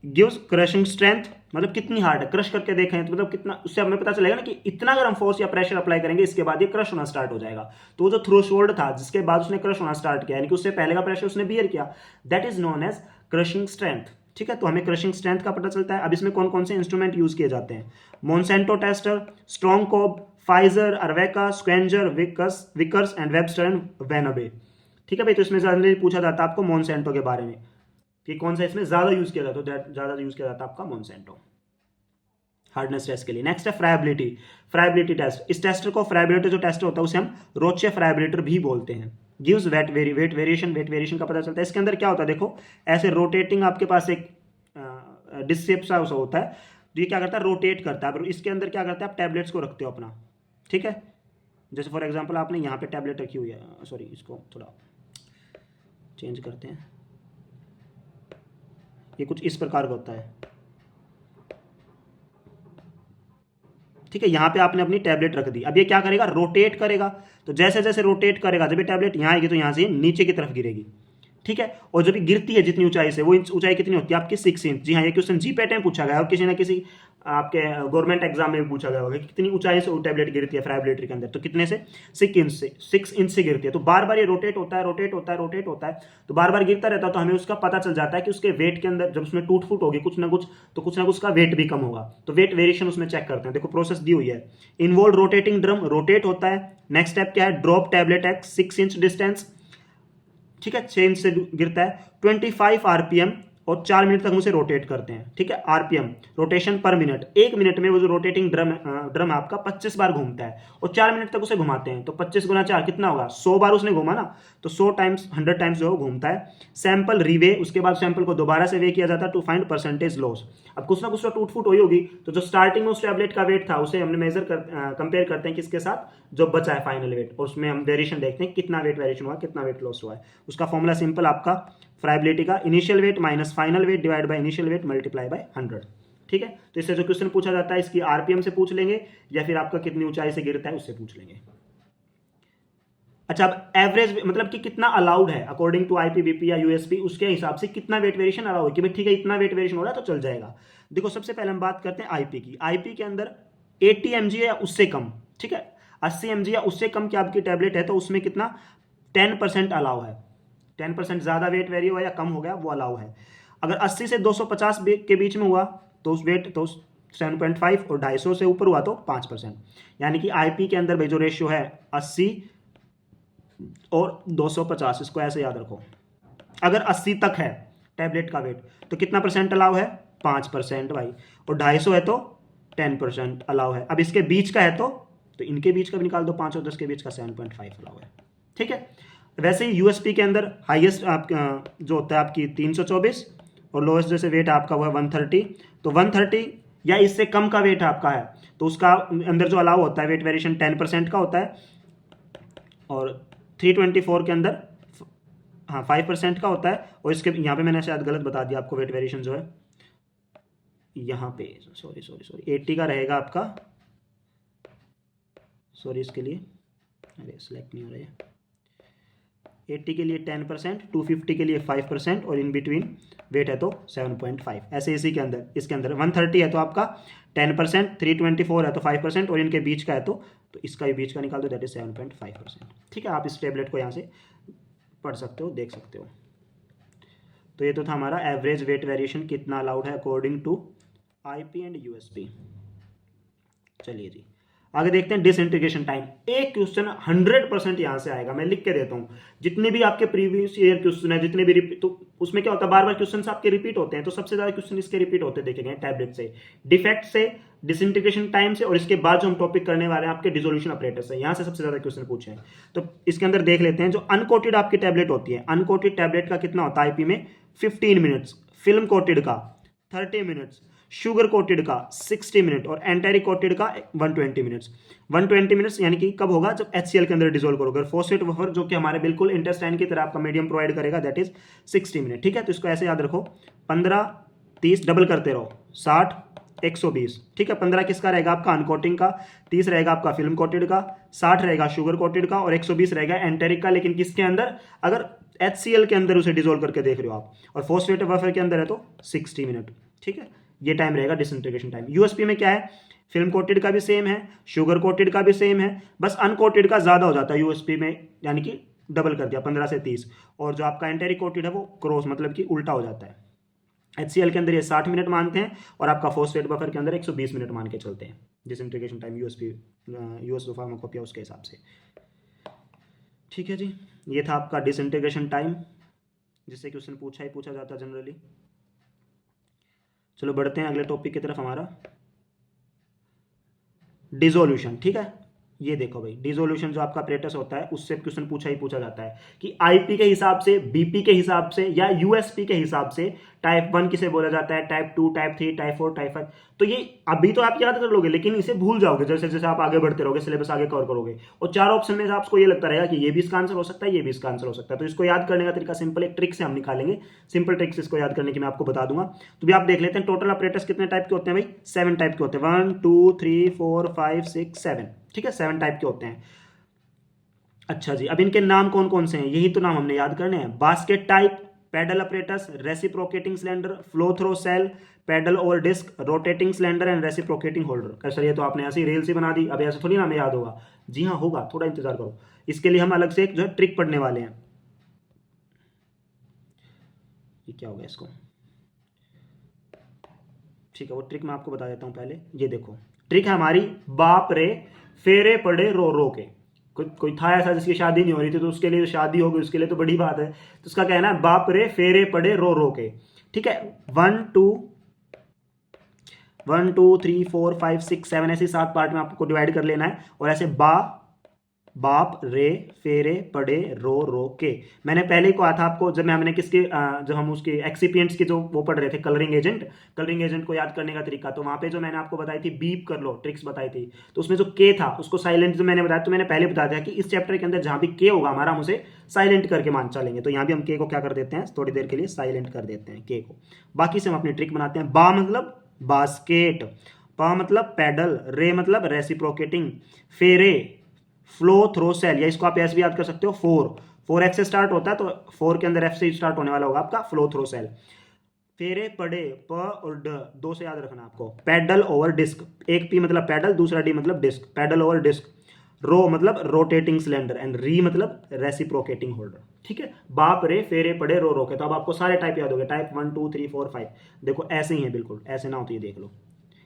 गिव्स क्रशिंग स्ट्रेंथ, मतलब कितनी हार्ड है, क्रश करके देखें तो मतलब कितना, उससे हमें पता चलेगा ना कि इतना अगर हम फोर्स या प्रेशर अप्लाई करेंगे इसके बाद ये क्रश होना स्टार्ट हो जाएगा। तो वो जो थ्रेशोल्ड था जिसके बाद उसने क्रश होना स्टार्ट किया, यानी कि उससे पहले का प्रेशर उसने बियर किया, that is known as crushing strength, ठीक है। तो हमें क्रशिंग स्ट्रेंथ का पता चलता है। अब इसमें कौन कौन से इंस्ट्रूमेंट यूज किए जाते हैं? Monsanto tester, strong Cobb, Pfizer, Erweka, Schleuniger, Vickers and Webster and वेनबे, ठीक है भाई। तो इसमें जनरली पूछा जाता है आपको मोनसेंटो के बारे में कि कौन सा इसमें ज्यादा यूज किया जाता है, तो ज्यादा यूज किया जाता है आपका मोनसेंटो। हार्डनेस टेस्ट के लिए। नेक्स्ट है फ्राइबिलिटी, फ्राइबिलिटी टेस्ट। इस टेस्ट को फ्राइबिलिटी जो टेस्ट होता है उसे हम रोचे फ्राइबिलिटर भी बोलते हैं। गिव्स वेट वेरिएशन का पता चलता है। इसके अंदर क्या होता है देखो, ऐसे रोटेटिंग आपके पास एक डिस्क शेप सा होता है, तो ये क्या करता है, रोटेट करता है। अब इसके अंदर क्या करता है, आप टैबलेट्स को रखते हो अपना, ठीक है। जैसे फॉर एग्जांपल आपने यहाँ पे टैबलेट रखी हुई है, सॉरी इसको थोड़ा चेंज करते हैं, ये कुछ इस प्रकार का होता है, ठीक है। यहाँ पे आपने अपनी टैबलेट रख दी, अब ये क्या करेगा, रोटेट करेगा। तो जैसे जैसे रोटेट करेगा, जब ये टैबलेट यहाँ आएगी तो यहाँ से नीचे की तरफ गिरेगी, ठीक है। और जब ये गिरती है जितनी ऊंचाई से, वो ऊंचाई कितनी होती है आपकी 6 इंच। जी हाँ, ये क्वेश्चन जी पैटर्न पूछा गया और किसी ना किसी आपके गवर्नमेंट एग्जाम में भी पूछा गया होगा कि कितनी ऊंचाई से वो टैबलेट गिरती है फ्राइब्रेटरी के अंदर, तो कितने से, 6 इंच से गिरती है। तो बार बार ये रोटेट होता है, रोटेट होता है, रोटेट होता है, तो बार बार गिरता रहता है। तो हमें उसका पता चल जाता है कि उसके वेट के अंदर जब उसमें टूट फूट होगी कुछ ना कुछ, तो कुछ ना कुछ उसका वेट भी कम होगा। तो वेट वेरिएशन उसमें चेक करते हैं। देखो प्रोसेस दी हुई है, इन्वॉल्व रोटेटिंग ड्रम, रोटेट होता है। नेक्स्ट स्टेप क्या है, drop tablet at 6 inch distance, ठीक है, 6 इंच से गिरता है। 25 आरपीएम और 4 मिनट तक हम उसे रोटेट करते हैं, ठीक है। आरपीएम रोटेशन पर मिनट, 1 मिनट में वो जो रोटेटिंग ड्रम आपका 25 बार घूमता है और 4 मिनट तक उसे घुमाते हैं। तो 25 गुना 4 कितना होगा, 100 बार उसने घूमा ना, तो 100 टाइम्स 100 टाइम्स जो है वो घूमता है। सैंपल रिवे, उसके बाद सैंपल को दोबारा से वे किया जाता है टू फाइंड परसेंटेज लॉस। अब कुछ ना कुछ तो टूट फूट हुई होगी, तो जो स्टार्टिंग में उस टैबलेट का वेट था उसे हमने कंपेयर करते हैं किसके साथ, जो बचा है फाइनल वेट, और उसमें हम वेरिएशन देखते हैं कितना वेट वेरिएशन हुआ, कितना वेट लॉस हुआ है। उसका फॉर्मूला सिंपल आपका फ्राइबिलिटी का initial wait minus final weight divide by initial weight multiply by 100, ठीक है। तो इससे जो क्वेश्चन पूछा जाता है इसकी आरपीएम से पूछ लेंगे या फिर आपका कितनी ऊंचाई से गिरता है उससे पूछ लेंगे। अच्छा, अब एवरेज मतलब कि कितना अलाउड है अकॉर्डिंग टू आईपीबीपी या यूएसपी, उसके हिसाब से कितना वेट वेरिएशन अलाउ है कि भाई ठीक है इतना वेट वेरिएशन हो रहा है तो चल जाएगा। देखो सबसे पहले हम बात करते हैं आईपी की। आईपी के अंदर 80 mg या उससे कम, ठीक है, 80 mg या उससे कम की आपकी टैबलेट है तो उसमें कितना 10% अलाउ है। 10% ज़्यादा वेट वेरी हुआ या कम हो गया वो अलाउ है। अगर 80 से 250 के बीच में हुआ तो उस वेट तो 7.5 और 250 से ऊपर हुआ तो 5%। यानी कि आईपी के अंदर भाई जो रेशियो है 80 और 250, इसको ऐसे याद रखो। अगर 80 तक है टैबलेट का वेट तो कितना परसेंट अलाउ है, 5% भाई, और 250 है तो 10% अलाउ है। अब इसके बीच का है तो इनके बीच का भी निकाल दो, 5 और 10 के बीच का 7.5 अलाउ है, ठीक है। वैसे ही यूएसपी के अंदर हाईएस्ट जो होता है आपकी 324 और लोएस्ट जैसे वेट आपका हुआ 130, तो 130 या इससे कम का वेट आपका है तो उसका अंदर जो अलाउ होता है वेट वेरिएशन 10% का होता है, और 324 के अंदर हाँ 5% का होता है। और इसके यहाँ पे मैंने शायद गलत बता दिया आपको, वेट वेरिएशन जो है यहाँ पे सॉरी 80 का रहेगा आपका, सॉरी इसके लिए, अरे सिलेक्ट नहीं हो रहा है। 80 के लिए 10%, 250 के लिए 5% और इन बिटवीन वेट है तो 7.5। ऐसे इसी के अंदर इसके अंदर 130 है तो आपका 10%, 324 है तो 5% और इनके बीच का है तो इसका भी बीच का निकाल दो, दैट इज 7.5%, ठीक है। आप इस टेबलेट को यहाँ से पढ़ सकते हो, देख सकते हो। तो ये तो था हमारा एवरेज वेट वेरिएशन कितना अलाउड है according to IP and USP. चलिए जी आगे देखते हैं डिसइंटीग्रेशन टाइम। एक क्वेश्चन 100% यहां से आएगा, मैं लिख के देता हूं। जितने भी आपके प्रीवियस ईयर क्वेश्चन है, जितने भी रिपीट, तो उसमें क्या होता है बार बार क्वेश्चन आपके रिपीट होते हैं, तो सबसे ज्यादा क्वेश्चन इसके रिपीट होते देखे गए टैबलेट से, डिफेक्ट से, डिसइंटीग्रेशन टाइम से, और इसके बाद जो हम टॉपिक करने वाले हैं आपके डिसोल्यूशन ऑपरेटर से, यहां से सबसे ज्यादा क्वेश्चन पूछे हैं। तो इसके अंदर देख लेते हैं जो अनकोटेड आपकी टैबलेट होती है। अनकोटेड टैबलेट का कितना होता है आईपी में 15 मिनट्स, फिल्म कोटेड का 30 मिनट्स, शुगर कोटेड का 60 मिनट और एंटेरिक कोटेड का 120 मिनट्स। 120 मिनट्स यानी कि कब होगा, जब HCl के अंदर डिसोल्व करोगे। फॉस्फेट वफर जो कि हमारे बिल्कुल इंटेस्टाइन की तरह आपका मीडियम प्रोवाइड करेगा, दैट इज 60 मिनट, ठीक है। तो इसको ऐसे याद रखो, 15 30 डबल करते रहो, 60 120, ठीक है। 15 किसका रहेगा आपका अनकोटिंग का, 30 रहेगा आपका फिल्म कोटेड का, 60 रहेगा शुगर कोटेड का और 120 रहेगा एंटेरिक का। लेकिन किसके अंदर, अगर HCl के अंदर उसे डिसोल्व करके देख रहे हो आप, और फॉस्फेट वफर के अंदर है तो 60 मिनट, ठीक है। ये टाइम रहेगा डिसइंटीग्रेशन टाइम। यूएसपी में क्या है, फिल्म कोटेड का भी सेम है, शुगर कोटेड का भी सेम है, बस अनकोटेड का ज्यादा हो जाता है यूएसपी में, यानी कि डबल कर दिया 15 से 30, और जो आपका एंटेरिक कोटेड है वो क्रॉस मतलब कि उल्टा हो जाता है। HCl के अंदर ये 60 मिनट मानते हैं और आपका फॉस्फेट बफर के अंदर 120 मिनट मान के चलते हैं डिसइंटीग्रेशन टाइम यूएस फार्माकोपिया उसके हिसाब से, ठीक है जी। ये था आपका डिसइंटीग्रेशन टाइम, जिससे क्वेश्चन पूछा जाता है जनरली। चलो बढ़ते हैं अगले टॉपिक की तरफ हमारा। डिसोल्यूशन, ठीक है। ये देखो भाई, डिसोल्यूशन जो आपका अपरेटस होता है उससे क्वेश्चन पूछा ही पूछा जाता है कि आईपी के हिसाब से, बीपी के हिसाब से या यूएसपी के हिसाब से टाइप 1 किसे बोला जाता है, टाइप 2, टाइप 3, टाइप 4, टाइप 5। तो ये अभी तो आप याद कर लोगे, लेकिन इसे भूल जाओगे जैसे जैसे आप आगे बढ़ते रहोगे, सिलेबस आगे कवर करोगे। और 4 ऑप्शन में से आपको ये लगता रहेगा कि ये भी इसका आंसर हो सकता है, ये भी इसका आंसर हो सकता है। तो इसको याद करने का तरीका सिंपल, एक ट्रिक से हम निकालेंगे। सिंपल ट्रिक से इसको याद करने की मैं आपको बता दूंगा। तो भी आप देख लेते हैं टोटल अपरेटस कितने टाइप के होते हैं भाई, 7 टाइप के होते हैं। 1 2 3 4 5 6 7, ठीक है, 7 टाइप के होते हैं। अच्छा जी, अब इनके नाम कौन कौन से हैं, यही तो नाम हमने याद करने हैं। Basket type, paddle apparatus, reciprocating cylinder, flow through cell, paddle over disc, rotating cylinder and reciprocating holder. Sir ये तो आपने ऐसी रील सी बना दी, अब ऐसे थोड़ी ना हमें याद होगा। जी हाँ होगा, थोड़ा इंतजार करो। इसके लिए हम अलग से एक जो है ट्रिक पढ़ने वाले हैं। ये क्या हो गया इसको, ठीक है, वो ट्रिक मैं आपको बता देता हूँ पहले। ये देखो ट्रिक है हमारी, बाप रे फेरे पड़े रो रो के। कोई था ऐसा जिसकी शादी नहीं हो रही थी, तो उसके लिए शादी हो गई, उसके लिए तो बड़ी बात है। तो उसका कहना है बाप रे फेरे पड़े रो रो के, ठीक है। 1 2 1 2 3 4 5 6 7 ऐसे 7 पार्ट में आपको डिवाइड कर लेना है। और ऐसे बाप रे फेरे पड़े रो रो के। मैंने पहले ही कहा था आपको, जब हमने किसके जब हम उसके एक्सिपिएंट्स के जो वो पढ़ रहे थे, कलरिंग एजेंट को याद करने का तरीका, तो वहां पे जो मैंने आपको बताई थी बीप कर लो ट्रिक्स बताई थी, तो उसमें जो के था उसको साइलेंट जो मैंने बताया, तो मैंने पहले बता दिया कि इस चैप्टर के अंदर जहां भी के होगा हमारा, हम उसे साइलेंट करके मान चलेंगे। तो यहाँ भी हम के को क्या कर देते हैं, थोड़ी देर के लिए साइलेंट कर देते हैं के को। बाकी से हम अपनी ट्रिक बनाते हैं। बा मतलब बास्केट, पा मतलब पैडल, रे मतलब रेसिप्रोकेटिंग, फेरे फ्लो थ्रो सेल, या इसको आप ऐसे भी याद कर सकते हो 4 एफ से स्टार्ट होता है, तो 4 के अंदर एफ से स्टार्ट होने वाला होगा आपका फ्लो थ्रो सेल। फेरे पड़े, प और ड, 2 से याद रखना आपको। पैडल ओवर डिस्क, एक पी मतलब पैडल, दूसरा डी मतलब डिस्क, पैडल ओवर डिस्क। रो मतलब रोटेटिंग सिलेंडर एंड री मतलब रेसिप्रोकेटिंग होल्डर, ठीक है। बाप रे फेरे पड़े रो रो के, तो अब आपको सारे टाइप याद हो गए, टाइप 1 2 3 4 5। देखो ऐसे ही है बिल्कुल, ऐसे ना हो तो ये देख लो।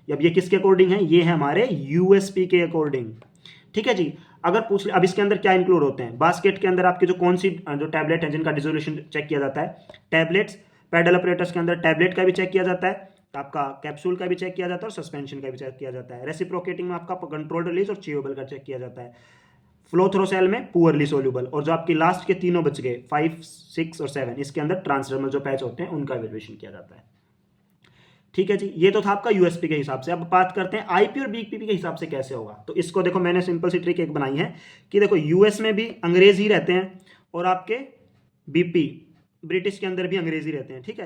अब ये किसके अकॉर्डिंग है, ये है हमारे यूएसपी के अकॉर्डिंग, ठीक है जी। अगर पूछ ले अब इसके अंदर क्या इंक्लूड होते हैं, बास्केट के अंदर आपकी जो कौन सी जो टैबलेट है जिनका डिसोल्यूशन चेक किया जाता है, टैबलेट्स। पैडल ऑपरेटर्स के अंदर टैबलेट का भी चेक किया जाता है, आपका कैप्सूल का भी चेक किया जाता है, और सस्पेंशन का भी चेक किया जाता है। रेसिप्रोकेटिंग में आपका कंट्रोल रिलीज और च्यूएबल का चेक किया जाता है। फ्लो थ्रो सेल में पुअरली सोल्यूबल, और जो आपकी लास्ट के तीनों बच गए 5 6 और 7, इसके अंदर ट्रांसडर्मल जो पैच होते हैं उनका एवेल्युएशन किया जाता है, ठीक है जी। ये तो था आपका यूएसपी के हिसाब से। अब बात करते हैं आईपी और बीपीपी के हिसाब से कैसे होगा। तो इसको देखो, मैंने सिंपल सी ट्रिक एक बनाई है कि देखो यूएस में भी अंग्रेज ही रहते हैं, और आपके बीपी ब्रिटिश के अंदर भी अंग्रेज ही रहते हैं, ठीक है।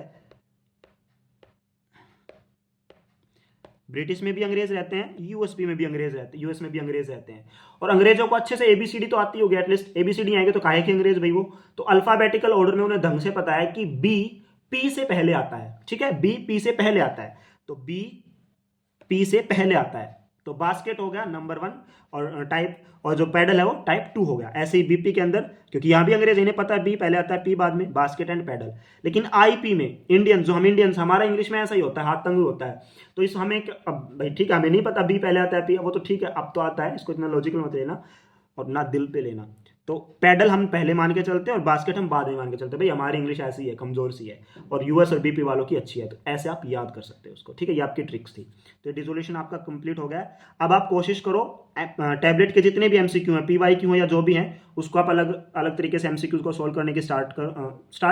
ब्रिटिश में भी अंग्रेज रहते हैं, यूएसपी में भी अंग्रेज रहते हैं, यूएस में भी अंग्रेज रहते हैं। और अंग्रेजों को अच्छे से एबीसीडी तो आती होगी, एटलीस्ट एबीसीडी आएंगे तो काहे के अंग्रेज भाई वो। तो अल्फाबेटिकल ऑर्डर में उन्हें ढंग से पता है कि बी पी से पहले आता है, ठीक है, बी पी से पहले आता है, तो बी पी से पहले आता है। तो बास्केट हो गया नंबर 1, और टाइप, और जो पैडल है वो टाइप 2 हो गया। ऐसे ही बीपी के अंदर, क्योंकि यहां भी अंग्रेज इन्हें पता है बी पहले आता है पी बाद में, बास्केट एंड पैडल। लेकिन आईपी में इंडियन, जो हम इंडियंस, हमारा इंग्लिश में ऐसा ही होता है, हाथ तंग होता है। तो इस हमें अब भाई ठीक है, हमें नहीं पता बी पहले आता है पी, वो तो ठीक है, अब तो आता है, इसको इतना लॉजिकल मत लेना और ना दिल पे लेना। तो पैडल हम पहले मान के चलते हैं और बास्केट हम बाद में मान के चलते हैं। भाई हमारी इंग्लिश ऐसी है, कमजोर सी है, और यूएस और बीपी वालों की अच्छी है, तो ऐसे आप याद कर सकते हो उसको, ठीक है। ये आपकी ट्रिक्स थी। तो डिसोल्यूशन आपका कंप्लीट हो गया है। अब आप कोशिश करो टैबलेट के जितने भी एमसीक्यू हैं, पीवाईक्यू हैं या जो भी हैं, उसको आप अलग अलग तरीके से एमसीक्यूज को सोल्व करने की स्टार्ट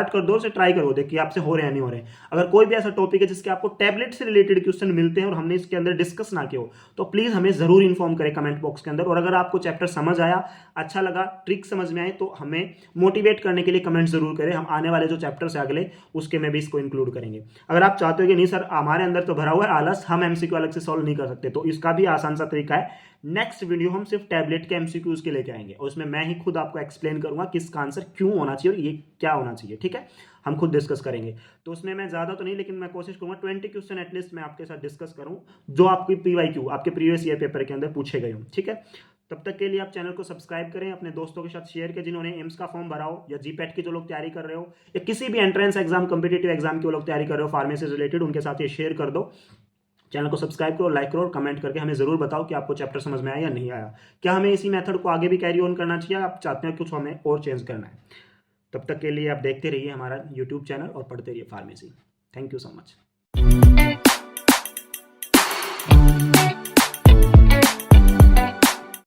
कर दो, उसे ट्राई करो, देखिए आपसे हो रहे हैं नहीं हो रहे हैं। अगर कोई भी ऐसा टॉपिक है जिसके आपको टैबलेट से रिलेटेड क्वेश्चन मिलते हैं और हमने इसके अंदर डिस्कस ना किया हो, तो प्लीज हमें जरूर इन्फॉर्म करें कमेंट बॉक्स के अंदर। और अगर आपको चैप्टर समझ आया, अच्छा लगा, ट्रिक समझ में आए, तो हमें मोटिवेट करने के लिए कमेंट जरूर करें। हम आने वाले जो चैप्टर्स है अगले, उसके में भी इसको इंक्लूड करेंगे। अगर आप चाहते हो कि नहीं सर हमारे अंदर तो भरा हुआ है आलस, हम एमसीक्यू अलग से सॉल्व नहीं कर सकते, तो इसका भी आसान सा तरीका है। नेक्स्ट वीडियो हम सिर्फ टैबलेट के एमसीक्यूज के लेके आएंगे, और उसमें मैं ही खुद आपको एक्सप्लेन करूंगा किसका आंसर क्यों होना चाहिए और ये क्या होना चाहिए, ठीक है। हम खुद डिस्कस करेंगे। तो उसमें मैं ज्यादा तो नहीं, लेकिन मैं कोशिश करूंगा 20 क्वेश्चन एटलीस्ट मैं आपके साथ डिस्कस करूं, जो आपकी पीवाईक्यू आपके प्रीवियस ईयर पेपर के अंदर पूछे गए हों, ठीक है। तब तक के लिए आप चैनल को सब्सक्राइब करें, अपने दोस्तों के साथ शेयर करें जिन्होंने एम्स का फॉर्म भरा हो, या जीपैट की जो लोग तैयारी कर रहे हो, या किसी भी एंट्रेंस एग्जाम, कॉम्पिटिटिव एग्जाम की वो लोग तैयारी कर रहे हो फार्मेसी से रिलेटेड, उनके साथ ये शेयर कर दो। चैनल को सब्सक्राइब करो, लाइक करो, और कमेंट करके हमें जरूर बताओ कि आपको चैप्टर समझ में आया या नहीं आया। क्या हमें इसी मेथड को आगे भी कैरी ऑन करना चाहिए, आप चाहते हैं कुछ हमें और चेंज करना है। तब तक के लिए आप देखते रहिए हमारा यूट्यूब चैनल और पढ़ते रहिए pharmacy. Thank you so much.